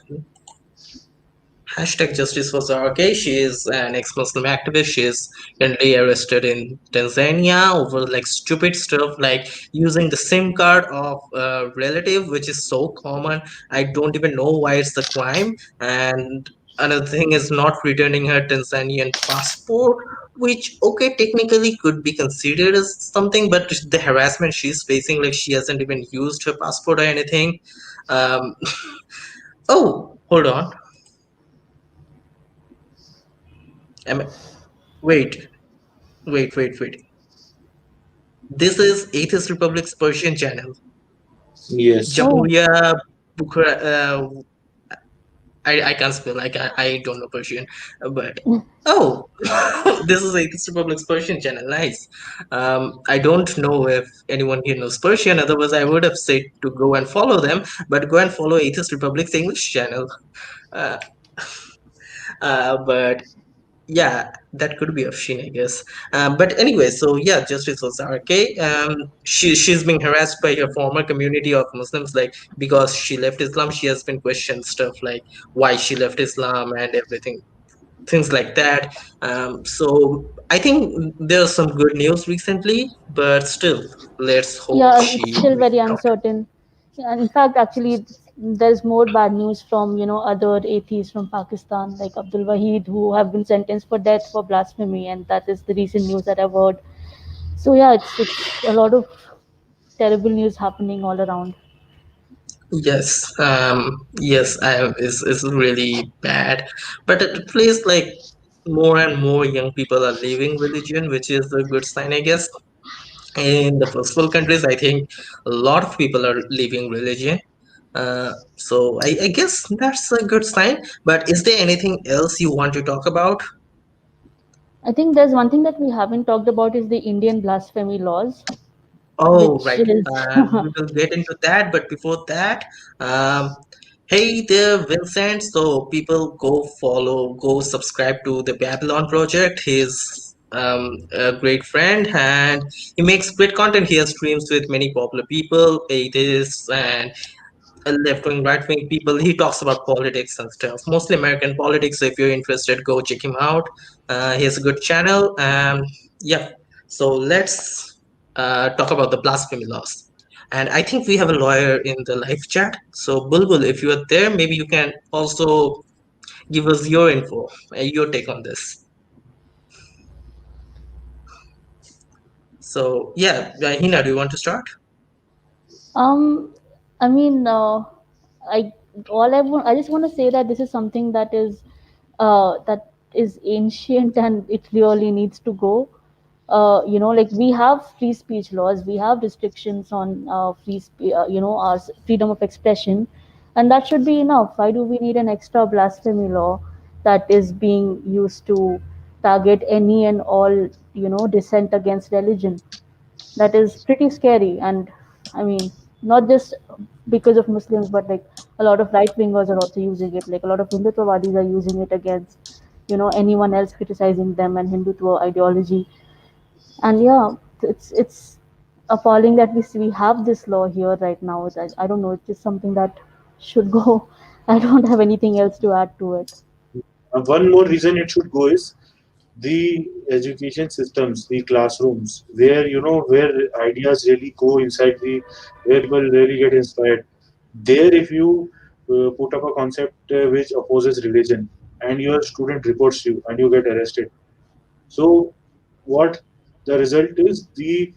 Hashtag justice for Zarge. She is an ex-Muslim activist. She is currently arrested in Tanzania over like stupid stuff like using the SIM card of a relative, which is so common. I don't even know why it's the crime. And another thing is not returning her Tanzanian passport, which okay technically could be considered as something, but the harassment she's facing, like she hasn't even used her passport or anything. Um, oh, hold on. Am I, wait. Wait. This is Atheist Republic's Persian channel.
Yes.
Oh,
Jamhuriya Bukhara. I can't spell. I don't know Persian, but oh, this is Atheist Republic's Persian channel. Nice. I don't know if anyone here knows Persian. Otherwise, I would have said to go and follow them. But go and follow Atheist Republic's English channel. Uh, but yeah, that could be Afshin, I guess. But anyway, so yeah, Justice Ozarke, she's being harassed by her former community of Muslims, like because she left Islam. She has been questioned stuff like why she left Islam and everything, things like that. So I think there's some good news recently, but still, let's hope
yeah, it's
she
still
makes
very
it out.
uncertain. Yeah, and in fact, actually, there's more bad news from other atheists from Pakistan, like Abdul Wahid, who have been sentenced for death for blasphemy, and that is the recent news that I've heard. So yeah, it's a lot of terrible news happening all around.
Yes, is really bad, but at least like more and more young people are leaving religion, which is a good sign, I guess. In the first world countries, I think a lot of people are leaving religion. So I guess that's a good sign. But is there anything else you want to talk about?
I think there's one thing that we haven't talked about is the Indian blasphemy laws,
Oh,
which
right.
is
We will get into that, but before that, um, hey there, Vincent. So people go follow, go subscribe to the Babylon Project. His a great friend, and he makes great content. He has streams with many popular people, atheists, and left wing, right wing people. He talks about politics and stuff, mostly American politics. So if you're interested, go check him out. He has a good channel. Yeah. So let's talk about the blasphemy laws. And I think we have a lawyer in the live chat. So Bulbul, if you are there, maybe you can also give us your info, your take on this. So yeah, Hina, do you want to start?
Um, I mean, I I just want to say that this is something that is ancient and it really needs to go. Like we have free speech laws, we have restrictions on our freedom of expression, and that should be enough. Why do we need an extra blasphemy law that is being used to target any and all, dissent against religion? That is pretty scary. And I mean, not just because of Muslims, but like a lot of right wingers are also using it. Like a lot of Hindutvawadis are using it against, anyone else criticizing them and Hindutva ideology. And yeah, it's appalling that we have this law here right now. I don't know. It's just something that should go. I don't have anything else to add to it.
One more reason it should go is the education systems, the classrooms, where where ideas really go inside where people really get inspired. There, if you put up a concept which opposes religion, and your student reports you, and you get arrested. So, what the result is the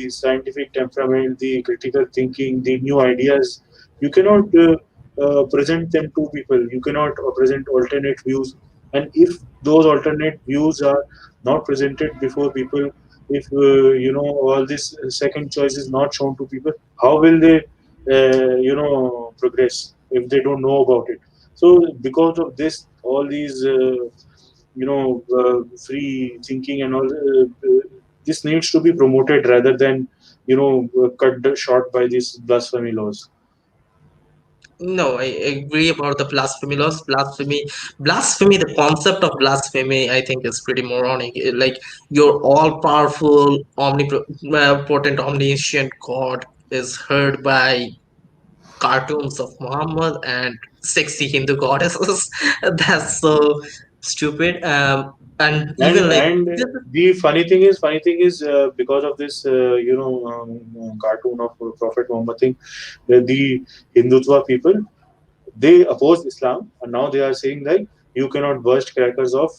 scientific temperament, the critical thinking, the new ideas. You cannot present them to people. You cannot present alternate views, and if those alternate views are not presented before people, if all this second choice is not shown to people, how will they progress if they don't know about it? So because of this, all these free thinking and all this needs to be promoted rather than short by these blasphemy laws.
No, I agree about the blasphemy laws. Blasphemy, the concept of blasphemy, I think is pretty moronic. Like, you're all powerful, omnipotent, omniscient God is heard by cartoons of Muhammad and sexy Hindu goddesses. That's so stupid. And
and
even like,
and the funny thing is because of this cartoon of Prophet Muhammad thing, the Hindutva people, they oppose Islam, and now they are saying that you cannot burst crackers of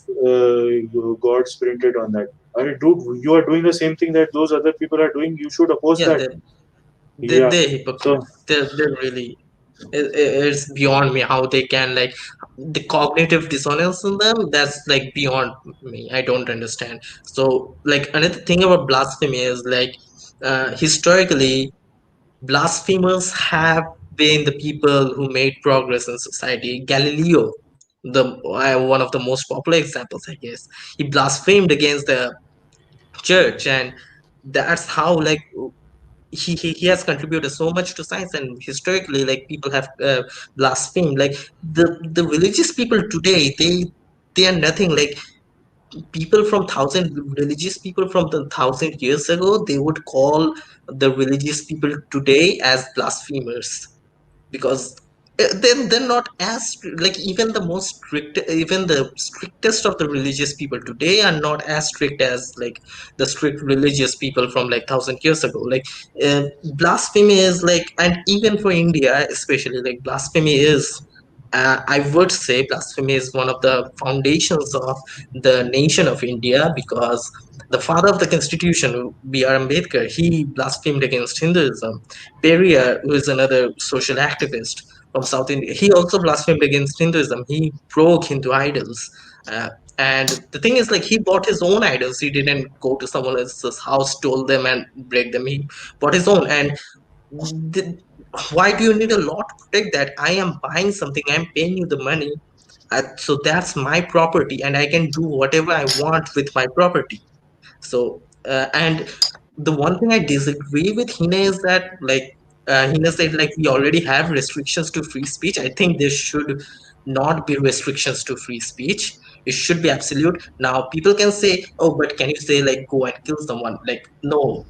gods printed on that. I mean, dude, you are doing the same thing that those other people are doing. You should oppose
yeah,
that. Yeah.
they're hypocrites.
So
They're really, it's beyond me how they can, like, the cognitive dissonance in them, that's like beyond me. I don't understand. So like, another thing about blasphemy is like, historically, blasphemers have been the people who made progress in society. Galileo, the one of the most popular examples, I guess, he blasphemed against the church, and that's how, like, he has contributed so much to science. And historically, like, people have blasphemed. Like, the religious people today, they are nothing. Like, people from thousand religious people from the 1,000 years ago, they would call the religious people today as blasphemers, because they're not as like, even the strictest of the religious people today are not as strict as like the strict religious people from like 1,000 years ago. Like, blasphemy is like, and even for India especially, like, blasphemy is, I would say blasphemy is one of the foundations of the nation of India, because the father of the constitution, B.R. Ambedkar, he blasphemed against Hinduism. Periyar, who is another social activist from South India, he also blasphemed against Hinduism. He broke Hindu idols. Uh, and the thing is, like, he bought his own idols. He didn't go to someone else's house, stole them, and break them. He bought his own. And the, why do you need a law to protect that? I am buying something, I'm paying you the money. So that's my property, and I can do whatever I want with my property. So, and the one thing I disagree with Hina is that, like, Hina said, like, we already have restrictions to free speech. I think there should not be restrictions to free speech. It should be absolute. Now people can say, oh, but can you say like go and kill someone? Like, no,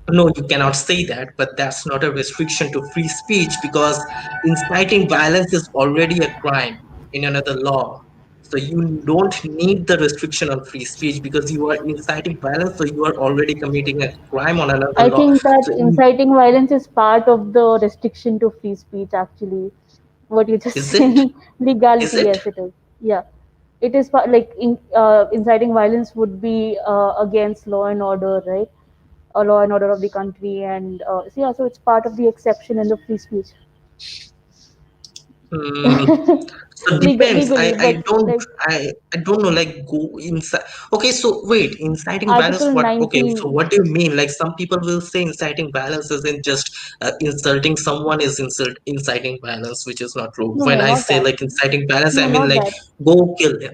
no, you cannot say that, but that's not a restriction to free speech, because inciting violence is already a crime in another law. So you don't need the restriction on free speech because you are inciting violence, so you are already committing a crime on another
I
law.
think that
So
inciting violence is part of the restriction to free speech, actually. What you're just
is it?
saying,
Is
legality,
it?
yes, it is. Yeah, it is inciting violence would be against law and order, right? A law and order of the country, and so yeah, so it's part of the exception in the free speech.
Hmm. So depends.
Legally,
I
but
don't
like
I don't know. Like go inside. Okay, so wait, inciting violence.
Article
What? Okay, so
19.
what do you mean? Like some people will say inciting violence isn't just insulting someone is inciting violence, which is not true.
No,
When
no,
I
not
say
that.
like inciting violence, I
No,
mean
not
like
that.
go kill him.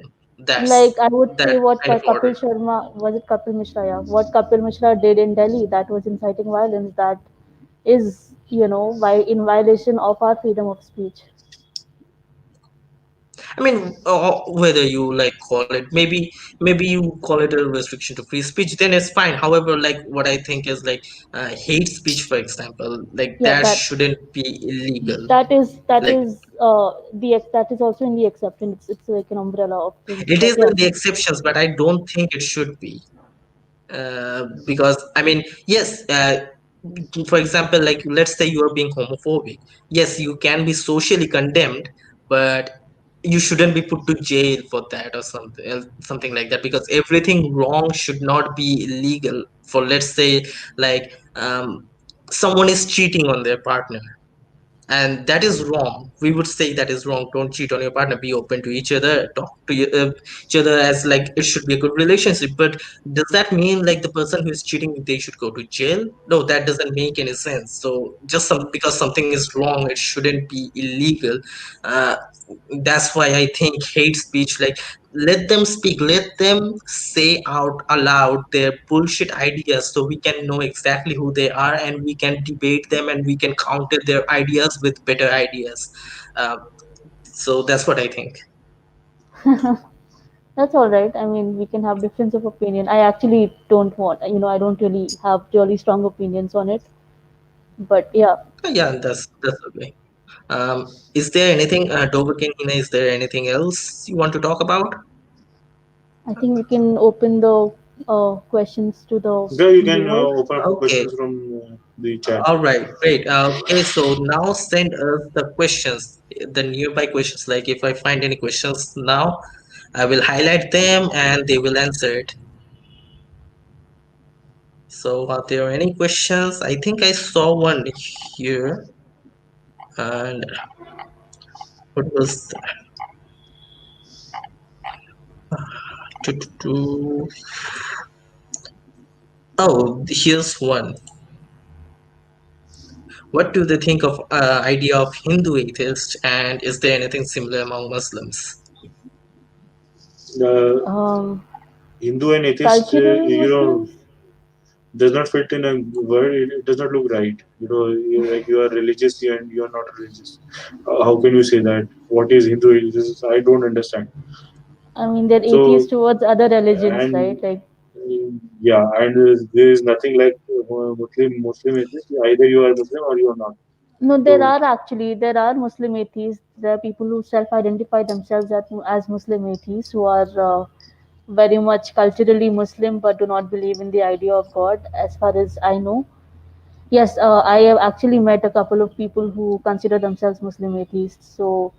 Like I would
That
say what
kind of
Kapil
order.
Sharma, was it Kapil Mishra? Yeah, what Kapil Mishra did in Delhi, that was inciting violence. That is, in violation of our freedom of speech.
I mean, whether you like call it, maybe you call it a restriction to free speech, then it's fine. However, like what I think is like hate speech, for example, like
Yeah,
that shouldn't be illegal. Like
that is also in the exception. It's like an umbrella of things.
it
But
is
yeah,
in the exceptions, but I don't think it should be. Because I mean, yes, for example, like let's say you are being homophobic. Yes, you can be socially condemned, but you shouldn't be put to jail for that or something like that, because everything wrong should not be illegal. For let's say like someone is cheating on their partner, and that is wrong. We would say that is wrong. Don't cheat on your partner, be open to each other, talk to each other as like it should be a good relationship. But does that mean like the person who is cheating, they should go to jail? No, that doesn't make any sense. So just because something is wrong, it shouldn't be illegal. uh, that's why I think hate speech, like let them speak, let them say out aloud their bullshit ideas, so we can know exactly who they are, and we can debate them, and we can counter their ideas with better ideas. uh, so that's what I think.
that's all right. I mean, we can have difference of opinion. I actually don't want, I don't really have really strong opinions on it. But yeah,
Yeah, that's okay. Is there anything, Dovhakiin, Hina, is there anything else you want to talk about?
I think we can open the questions to the
Yeah, you can
viewers.
open up
Okay.
questions from the chat.
All right, great. Okay, so now send us the questions, the nearby questions. Like if I find any questions now, I will highlight them and they will answer it. So are there any questions? I think I saw one here. And what was that? Oh, here's one. What do they think of idea of Hindu atheist, and is there anything similar among Muslims?
Uh,
Um,
Hindu and atheist,
Culturally Muslim.
does not fit in a word. It does not look right. Like you are religious and you are not religious. How can you say that? What is Hindu? I don't understand.
I mean, they're
So
atheists towards other religions,
and
right? Like,
yeah, and there is nothing like Muslim atheist. Either you are Muslim or you are not.
no,
So
there are Muslim atheists. There are people who self-identify themselves as Muslim atheists who are very much culturally Muslim but do not believe in the idea of God, as far as I know. Yes, I have actually met a couple of people who consider themselves Muslim atheists. So,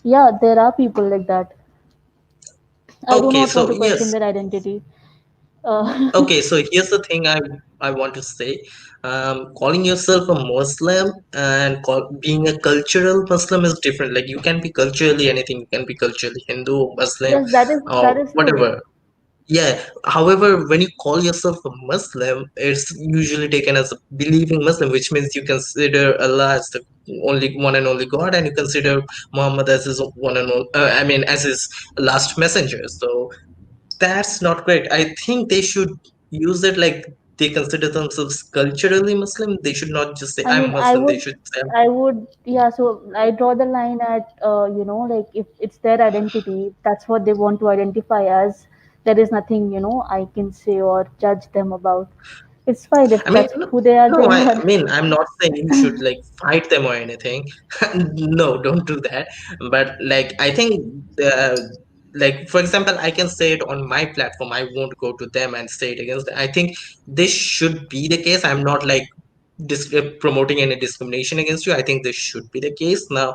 yeah, there are people like that. I do
Okay,
not want
so
to question
yes.
their identity. Uh,
Okay, so here's the thing I want to say. Calling yourself a Muslim and being a cultural Muslim is different. Like you can be culturally anything. You can be culturally Hindu, Muslim,
yes, that
or
is true.
whatever. Yeah. However, when you call yourself a Muslim, it's usually taken as a believing Muslim, which means you consider Allah as the only one and only God, and you consider Muhammad as his one and only, I mean, as his last messenger. So that's not great. I think they should use it like they consider themselves culturally Muslim. They should not just say
I
I'm
mean, I
Muslim. They
would,
should say
I would, yeah. So I draw the line at, like if it's their identity, that's what they want to identify as. There is nothing, I can say or judge them about. It's fine if
I mean,
that's who they are.
no,
They
I
are.
mean, I'm not saying you should like fight them or anything. No, don't do that. But like, I think, like, for example, I can say it on my platform. I won't go to them and say it against them. I think this should be the case. I'm not like promoting any discrimination against you. I think this should be the case. Now,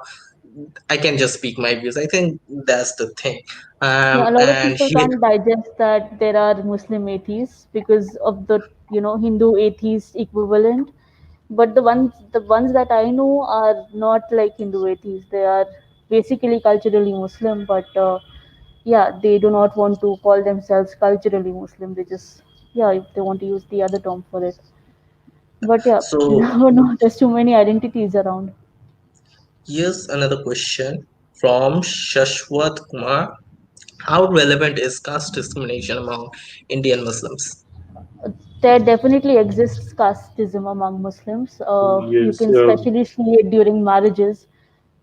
I can just speak my views. I think that's the thing.
Yeah, a lot of
And
people
here,
can't digest that there are Muslim atheists because of the Hindu atheist equivalent. But the ones that I know are not like Hindu atheists. They are basically culturally Muslim, but yeah, they do not want to call themselves culturally Muslim. They just, yeah, if they want to use the other term for it. But yeah, you
so
never know. There's too many identities around.
here's another question from Shashwat Kumar. How relevant is caste discrimination among Indian Muslims?
There definitely exists casteism among Muslims. You
Yes,
can especially see it during marriages.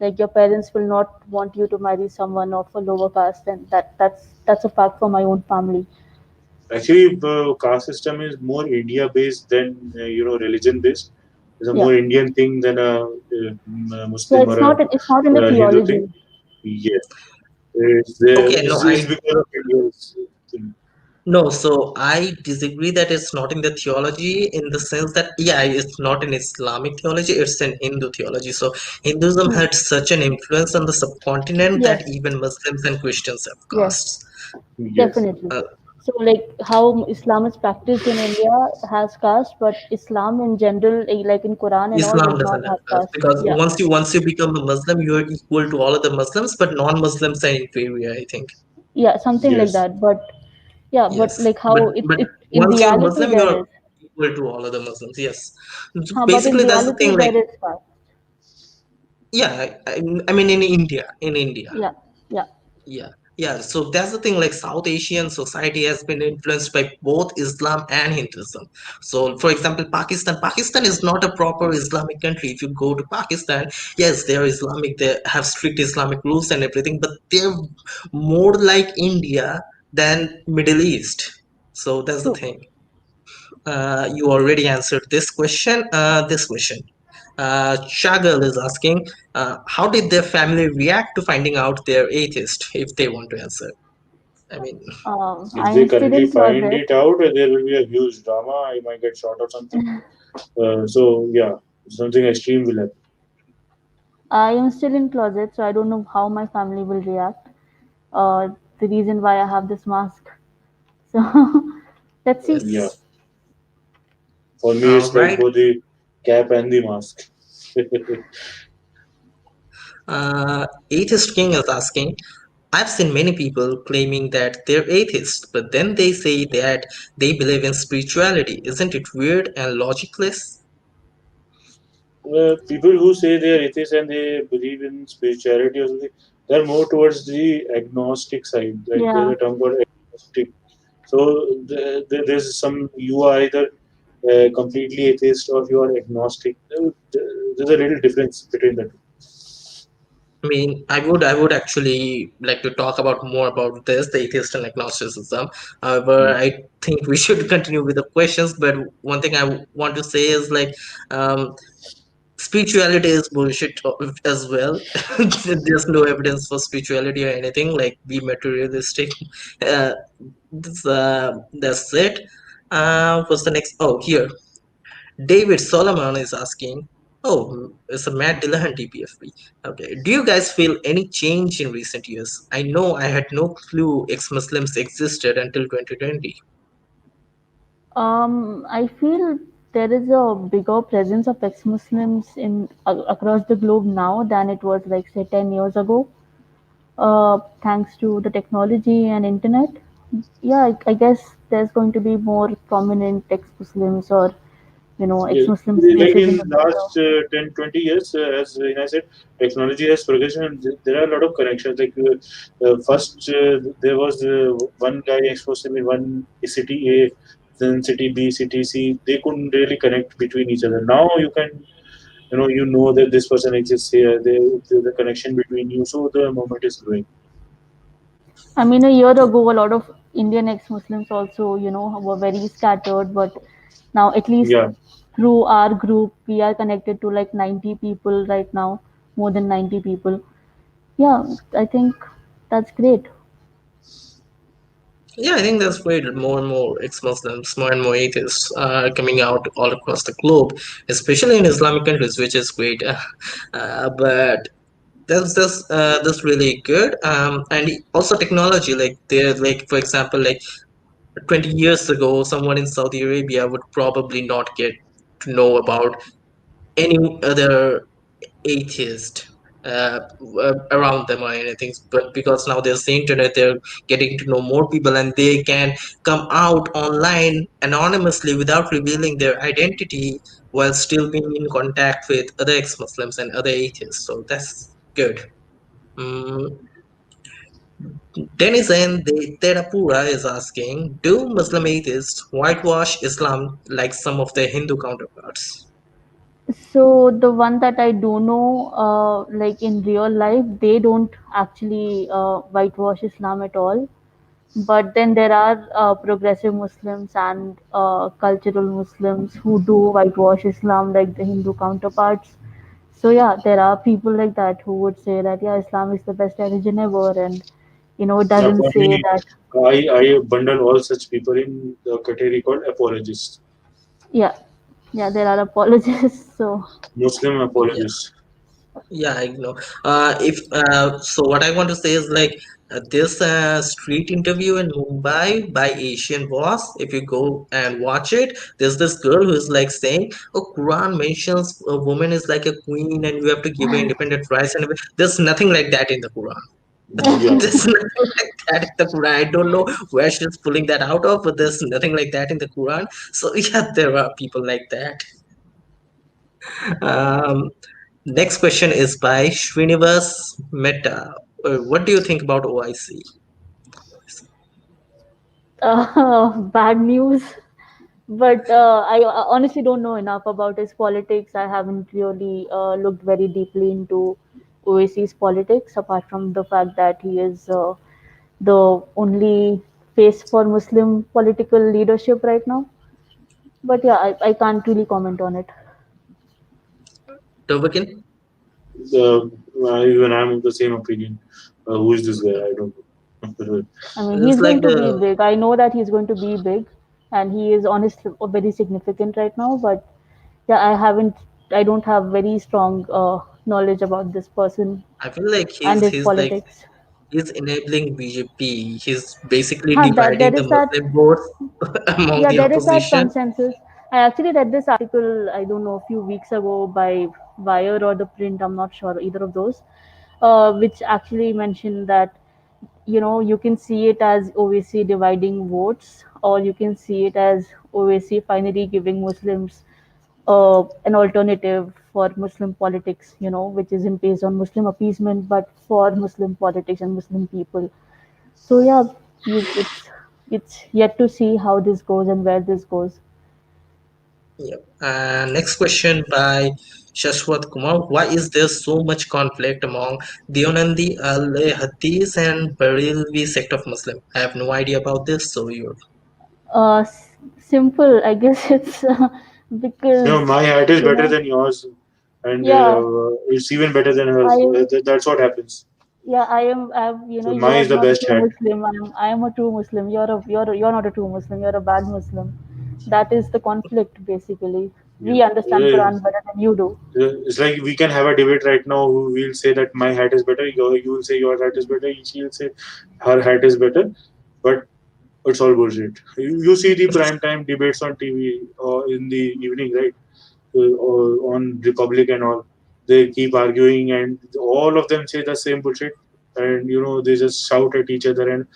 Like your parents will not want you to marry someone of a lower caste, and that's a fact for my own family.
actually, caste system is more India based than religion based. It's a
Yeah,
more Indian thing than a
yeah.
Muslim
It's
or a,
not. It's not in the
Hindu thing.
theology.
Yes, it's there.
Okay, no,
It's because of India's thing.
no, so I disagree that it's not in the theology in the sense that yeah, it's not in Islamic theology, it's in Hindu theology. So Hinduism
Hmm.
had such an influence on the subcontinent that
Yes,
even Muslims and Christians have
yes,
castes.
Yes.
definitely.
Uh,
So, like how Islam is practiced in India has caste, but Islam in general, like in Quran and all,
Islam
does not
doesn't have
have
caste
caste.
because
Yeah,
once you become a Muslim, you're equal to all of the Muslims, but non-Muslims are inferior, I think.
yeah, something like
Yes.
that. But yeah, but
Yes,
like how
but
it in
once you're
reality
Muslim,
there
you're
is.
equal to all of the Muslims. Yes, so
But in
basically that's the
reality
thing. Like,
there is caste.
yeah, I mean, in India,
Yeah, yeah,
yeah, yeah. So that's the thing. Like, South Asian society has been influenced by both Islam and Hinduism. So, for example, Pakistan is not a proper Islamic country. If you go to Pakistan, yes, they're Islamic. They have strict Islamic rules and everything, but they're more like India than Middle East. So that's the
true.
thing. You already answered this question. Shagal is asking, how did their family react to finding out they're atheist? If they want to answer, I mean,
If
I
they
am still
currently
in
find
closet.
it out, there will be a huge drama. I might get shot or something. So yeah, something extreme will happen.
I am still in closet, so I don't know how my family will react. The reason why I have this mask. So let's see.
Yeah.
yes.
For me,
All
it's like
right.
both the cap and the mask.
Atheist King is asking, I've seen many people claiming that they're atheists, but then they say that they believe in spirituality. Isn't it weird and logicless?
People who say they are atheists and they believe in spirituality or something, they're more towards the agnostic side. Like there's
Yeah.
a term called agnostic. So there's some you are either completely atheist or you are agnostic. There's a little difference between the two.
I mean, I would actually like to talk about more about this, the atheist and agnosticism. However,
Hmm.
I think we should continue with the questions. But one thing I want to say is like, um, spirituality is bullshit as well. There's no evidence for spirituality or anything. Like, be materialistic. Uh, that's it. What's the next? Oh, here. David Solomon is asking, oh, it's a Matt Dillahunt DPFP. Okay. Do you guys feel any change in recent years? I know I had no clue ex-Muslims existed until 2020.
I feel there is a bigger presence of ex-Muslims in across the globe now than it was like say 10 years ago. Thanks to the technology and internet. Yeah, I guess there's going to be more prominent ex-Muslims or
Yes,
ex-Muslim
like
spaces in the
in
future.
last 10, 20 years, as I said, technology has progressed and there are a lot of connections. Like first, there was one guy exposed in one city, then city B, city C, they couldn't really connect between each other. Now you can, you know that this person exists here. There's a connection between you, so the movement is growing.
I mean, a year ago, a lot of Indian ex-Muslims also, were very scattered, but now at least
Yeah,
through our group, we are connected to like 90 people right now, more than 90 people. Yeah, I think that's great.
Yeah, I think that's great. More and more ex-Muslims, more and more atheists are coming out all across the globe, especially in Islamic countries, which is great. But that's really good. And also technology, like there, like for example, like 20 years ago, someone in Saudi Arabia would probably not get to know about any other atheist around them or anything, but because now there's the internet, they're getting to know more people, and they can come out online anonymously without revealing their identity while still being in contact with other ex-Muslims and other atheists. So that's good. mm, Denizen de Terapura is asking, do Muslim atheists whitewash Islam like some of their Hindu counterparts?
So the one that I do know, like in real life, they don't actually whitewash Islam at all. But then there are progressive Muslims and cultural Muslims who do whitewash Islam like the Hindu counterparts. So yeah, there are people like that who would say that yeah, Islam is the best religion ever, and it
yeah.
doesn't
For
say
me,
that.
I bundle all such people in the category called apologists,
Yeah, yeah, there are apologists. So
Muslim
Yeah.
apologists.
Yeah, I know. If so, what I want to say is like this street interview in Mumbai by Asian Boss. If you go and watch it, there's this girl who is like saying, "Oh, Quran mentions a woman is like a queen, and you have to give her independent rights." And there's nothing like that in the Quran.
Yeah,
There's nothing like that in the Quran. I don't know where she's pulling that out of, but there's nothing like that in the Quran. So yeah, there are people like that. Um, Next question is by Srinivas Mehta. What do you think about OIC?
bad news. But I honestly don't know enough about his politics. I haven't really looked very deeply into OAC's politics, apart from the fact that he is the only face for Muslim political leadership right now. But yeah, I can't really comment on it.
Dovhakiin?
the, even I'm of the same opinion. Who is this guy? I don't know.
I mean,
It's
he's
like
going to be
the
big. I know that he's going to be big, and he is honestly very significant right now. But yeah, I don't have very strong knowledge about this person
I feel like
and his
he's like
politics.
he's enabling BJP. He's basically
That
dividing
there
the
is that.
Muslim votes among
Yeah,
the
there is that
opposition.
consensus. I actually read this article, I don't know, a few weeks ago by Wire or The Print, I'm not sure, either of those, which actually mentioned that, you can see it as OAC dividing votes, or you can see it as OAC finally giving Muslims an alternative for Muslim politics, which isn't based on Muslim appeasement, but for Muslim politics and Muslim people. So yeah, it's yet to see how this goes and where this goes.
Yep. Next question by Shashwat Kumar. Why is there so much conflict among Deonandi, Hadith, and Barelvi sect of Muslim? I have no idea about this, so you're
Simple, I guess it's because
My hat is
you
better
know,
than yours, and
yeah,
it's even better than
I
hers.
am,
That's what happens.
yeah, I am,
So
you
mine
are
is the
not a
best
true
hat.
Muslim. I am a true Muslim. You're not a true Muslim. You're a bad Muslim. That is the conflict, basically.
Yeah.
We understand Quran better than you do.
It's like we can have a debate right now. We'll say that my hat is better. You will say your hat is better. She will say her hat is better. But it's all bullshit. You see the prime time debates on TV in the evening, right? Or on Republic and all. They keep arguing, and all of them say the same bullshit. And they just shout at each other, and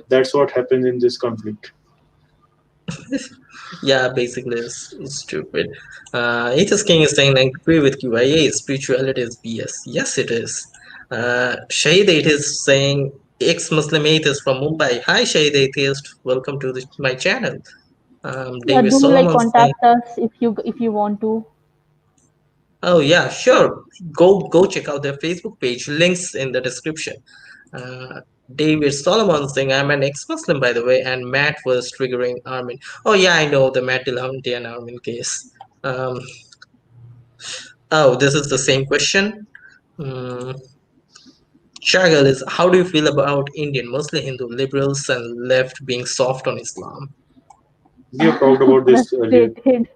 that's what happens in this conflict.
Yeah, basically it's stupid. Atheist King is saying, I agree with you. IA spirituality is BS. Yes, it is. Shahid Atheist is saying, ex-Muslim atheist from Mumbai. Hi, Shahid Atheist. Welcome to my channel.
Yeah,
David
do like
Solomon saying,
contact us if you want to.
"Oh yeah, sure. Go check out their Facebook page. Links in the description." Uh, David Solomon saying, "I'm an ex-Muslim, by the way," and Matt was triggering Armin. Oh yeah, I know the Matt Delahundi and Armin case. Um, oh, this is the same question. Mm, Shagal is, how do you feel about Indian Muslim Hindu liberals and left being soft on Islam?
We have talked about this earlier.
Frustrated.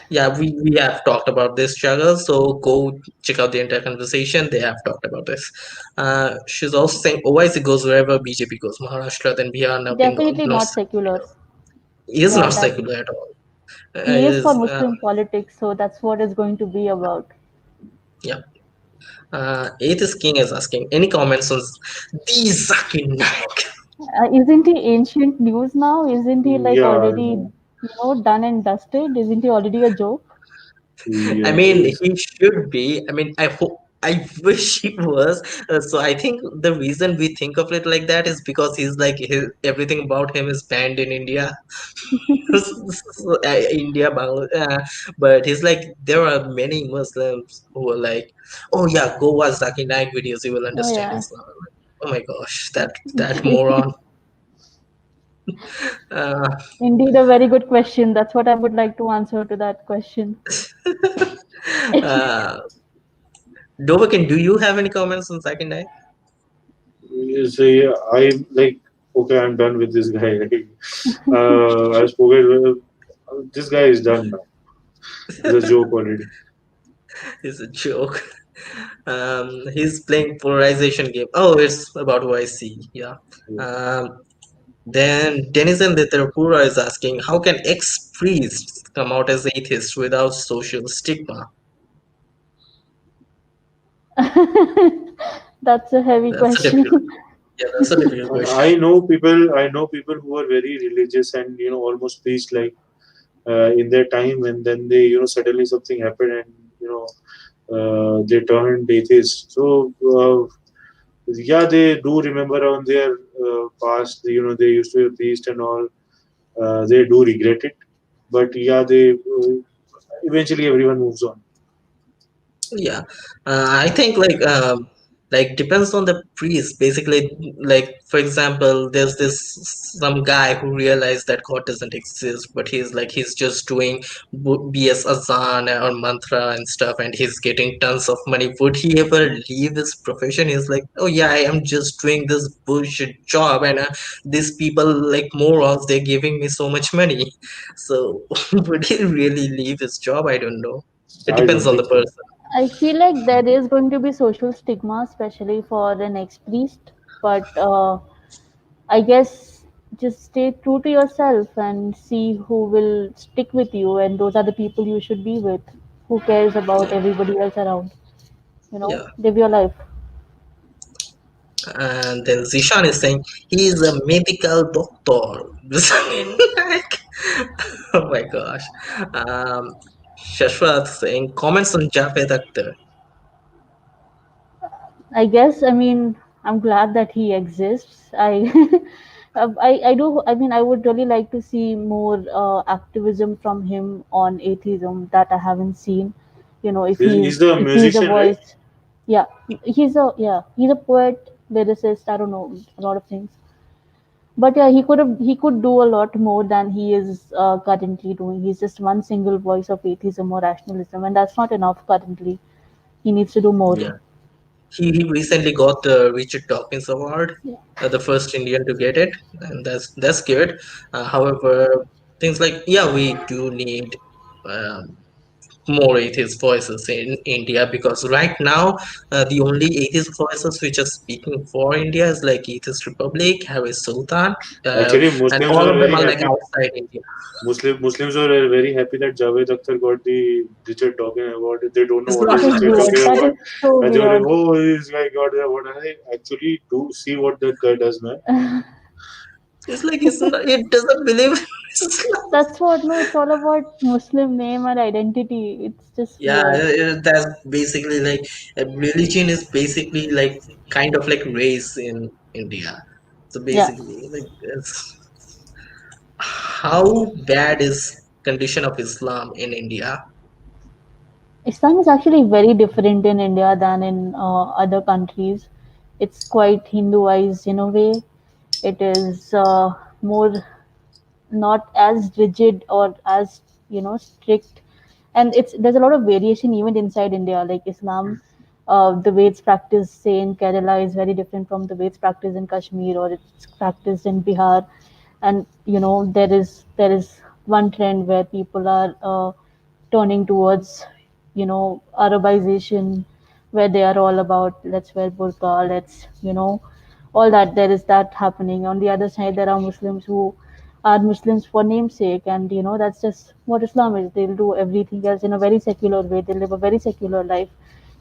Yeah, we have talked about this, Shagal. So go check out the entire conversation. They have talked about this. She's also saying OIC goes wherever BJP goes. Maharashtra, then Bihar, now Bengal.
Definitely
Not
not secular.
secular. He is
Yeah,
not
that
secular at all.
he
He
is for
is,
Muslim politics, so that's what it's going to be about.
yeah. Atheist King is asking, any comments on the Zakir Naik?
Isn't he ancient news now? Isn't he like
Yeah,
already, done and dusted? Isn't he already a joke?
I
yeah.
mean, he should be. I mean, I hope. I wish he was. So I think the reason we think of it like that is because he's like everything about him is banned in India. India, Bangladesh. But he's like, there are many Muslims who are like, oh yeah, go watch Zakir Naik videos, you will
Oh
understand
yeah.
Islam. Oh my gosh, that moron. Uh,
Indeed, a very good question. That's what I would like to answer to that question.
uh, Dovhakiin, do you have any comments on Zakir Naik?
You see, I like, okay, I'm done with this guy. I've spoken. This guy is done now. He's a joke already.
It's a joke. He's playing polarization game. Oh, it's about YC. Yeah. Um, then Denizen Litterapura is asking, how can ex-priests come out as atheists without social stigma?
That's a heavy
That's a
question.
difficult. Yeah, that's a difficult
I
question.
know people. I know people who are very religious and almost priest like in their time, and then they suddenly something happened and they turned atheist. So yeah, they do remember on their past. They used to be a priest and all. They do regret it, but yeah, they eventually everyone moves on.
Yeah, I think like depends on the priest. Basically, like for example, there's this some guy who realized that God doesn't exist, but he's just doing BS azan or mantra and stuff, and he's getting tons of money. Would he ever leave his profession? He's like, oh yeah, I am just doing this bullshit job, and these people like morons, they're giving me so much money. So would he really leave his job? I don't know. It
I
depends
don't
on the
think so.
person.
I feel like there is going to be social stigma, especially for an ex-priest. But I guess just stay true to yourself and see who will stick with you, and those are the people you should be with. Who cares about
Yeah,
everybody else around?
yeah.
Live your life.
And then Zishan is saying he is a medical doctor. Like, oh my gosh. Um, Shashwat saying comments on Javed Akhtar.
I guess. I mean, I'm glad that he exists. I do. I mean, I would really like to see more activism from him on atheism that I haven't seen. If
He's the
if he's a
musician, right?
voice, yeah, he's a poet, lyricist. I don't know a lot of things, but yeah, he could do a lot more than he is currently doing. He's just one single voice of atheism or rationalism, and that's not enough currently. He needs to do more.
Yeah. He recently got the Richard Dawkins Award,
Yeah.
the first Indian to get it, and that's good. However, things like, yeah, we do need um, more atheist voices in India, because right now the only atheist voices which are speaking for India is like Atheist Republic, Harris Sultan,
Actually,
and
Muslims
all
were
of them
very
are like
happy.
outside India.
Muslims were very happy that Javed Akhtar got the Richard Dawkins Award. They don't know
It's
what
That
is
not
is
Richard
weird.
Dawkins
That is
Award,
so
and they were like,
weird.
"Oh, this guy got the award." And I actually do see what that guy does, man.
it's like it's not, it doesn't believe in Islam.
That's what, no, it's all about Muslim name and identity. It's just
Yeah,
weird.
that's basically like religion is basically like kind of like race in India. So
Yeah.
basically, like it's. How bad is condition of Islam in India?
Islam is actually very different in India than in other countries. It's quite Hinduized in a way. It is more not as rigid or as strict, and it's there's a lot of variation even inside India. Like Islam, the way it's practiced, say in Kerala, is very different from the way it's practiced in Kashmir or it's practiced in Bihar. And there is one trend where people are turning towards Arabization, where they are all about let's wear burqa, let's all that. There is that happening. On the other side, there are Muslims who are Muslims for namesake, and that's just what Islam is. They'll do everything else in a very secular way. They live a very secular life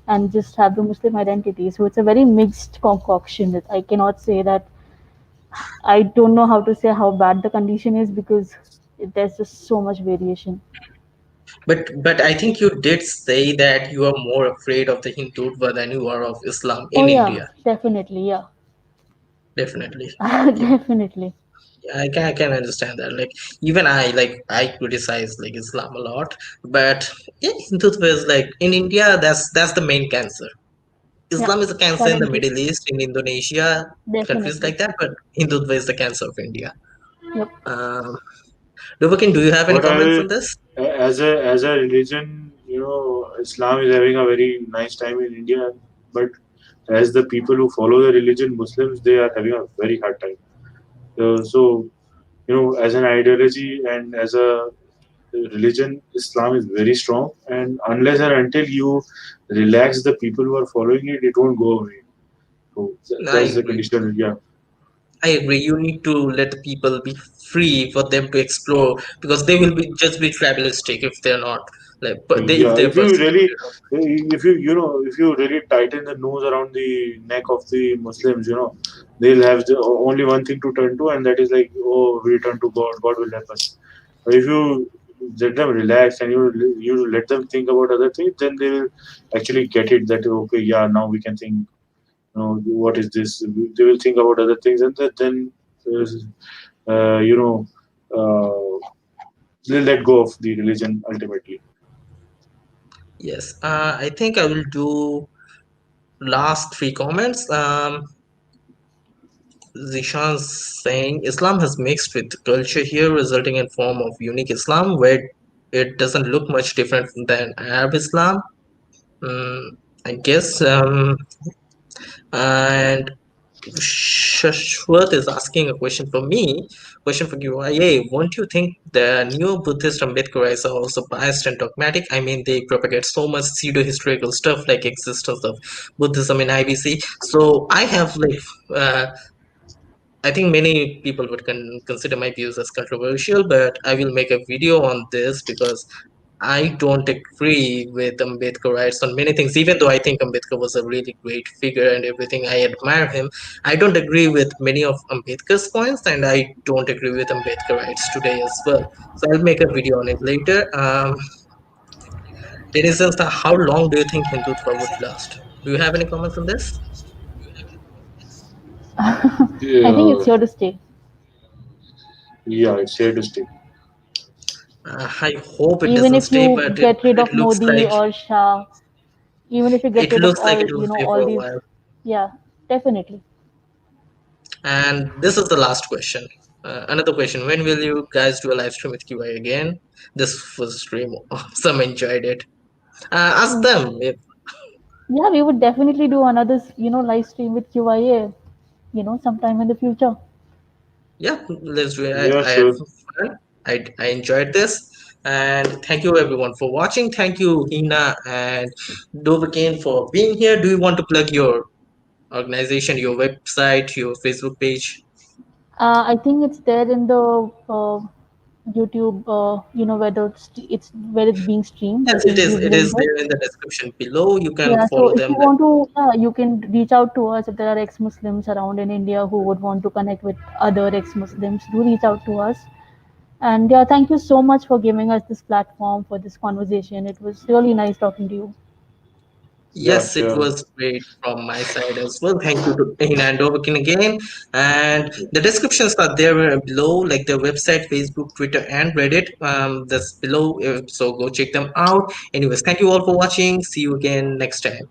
and just have the Muslim identity. So it's a very mixed concoction. I cannot say that. I don't know how to say how bad the condition is because there's just so much variation.
But I think you did say that you are more afraid of the Hindutva than you are of Islam
Oh
in
yeah,
India.
definitely, yeah.
Definitely. Yeah,
Definitely.
I can understand that. Like even I criticize like Islam a lot, but yeah, Hindutva is like in India that's the main cancer.
Yeah,
Islam is a cancer in the
currently.
Middle East, in Indonesia, countries
Definitely.
like that, but Hindutva is the cancer of India.
Yep.
Um, Dovhakiin, do you have any
But
comments on this?
as a religion, Islam is having a very nice time in India. But as the people who follow the religion, Muslims, they are having a very hard time. So as an ideology and as a religion, Islam is very strong. And unless and until you relax the people who are following it, it won't go away. So
I
that's the
agree.
condition. Yeah,
I agree. You need to let the people be free for them to explore because they will be just be tribalistic if they're not like but they if
yeah.
they're persecuted.
If you really tighten the noose around the neck of the Muslims, they'll have only one thing to turn to, and that is like, oh, we turn to God. God will help us. But if you let them relax and you let them think about other things, then they will actually get it that okay, yeah, now we can think. What is this? They will think about other things, and then uh, you know uh, they'll let go of the religion ultimately.
Yes. I think I will do last three comments. Zishan's saying Islam has mixed with culture here, resulting in form of unique Islam where it doesn't look much different than Arab Islam. Mm, I guess. And Shashwat is asking a question for me, question for QIA. Won't you think the new Buddhist Ambedkarites are also biased and dogmatic? I mean, they propagate so much pseudo-historical stuff like existence of Buddhism in IBC. So I have like uh, I think many people would consider my views as controversial, but I will make a video on this because I don't agree with Ambedkarites on many things, even though I think Ambedkar was a really great figure and everything. I admire him. I don't agree with many of Ambedkar's points, and I don't agree with Ambedkarites today as well. So I'll make a video on it later. Denizens, how long do you think Hindutva would last? Do you have any comments on this?
I think it's
Yeah,
here to stay.
yeah, it's here to stay.
I hope it
Even
doesn't
if
stay,
you
but
get rid
it
of
looks
Modi
like
or Shah, even if you get
it
rid of
looks like
all,
it will stay
all
for a
these,
while.
yeah, definitely.
And this is the last question. Another question. When will you guys do a live stream with QI again? This was a stream. Some enjoyed it. Ask them. If,
Yeah, we would definitely do another, live stream with QIA, sometime in the future.
yeah, let's do it.
Yeah,
I had
sure.
fun. I enjoyed this. And thank you everyone for watching. Thank you, Hina and Dovhakiin, for being here. Do you want to plug your organization, your website, your Facebook page?
I think it's there in the YouTube, it's where it's being streamed. I
Yes, it
think
is.
we've
It is
linked it.
there in the description below. You can
Yeah, so
follow
if
them.
you want to, yeah, you can reach out to us if there are ex-Muslims around in India who would want to connect with other ex-Muslims. Do reach out to us. And yeah, thank you so much for giving us this platform for this conversation. It was really nice talking to you.
Yeah,
Yes, it
sure.
was great from my side as well. Thank you to Hina and Dovhakiin again. And the descriptions are there below, like their website, Facebook, Twitter, and Reddit. That's below, so go check them out. Anyways, thank you all for watching. See you again next time.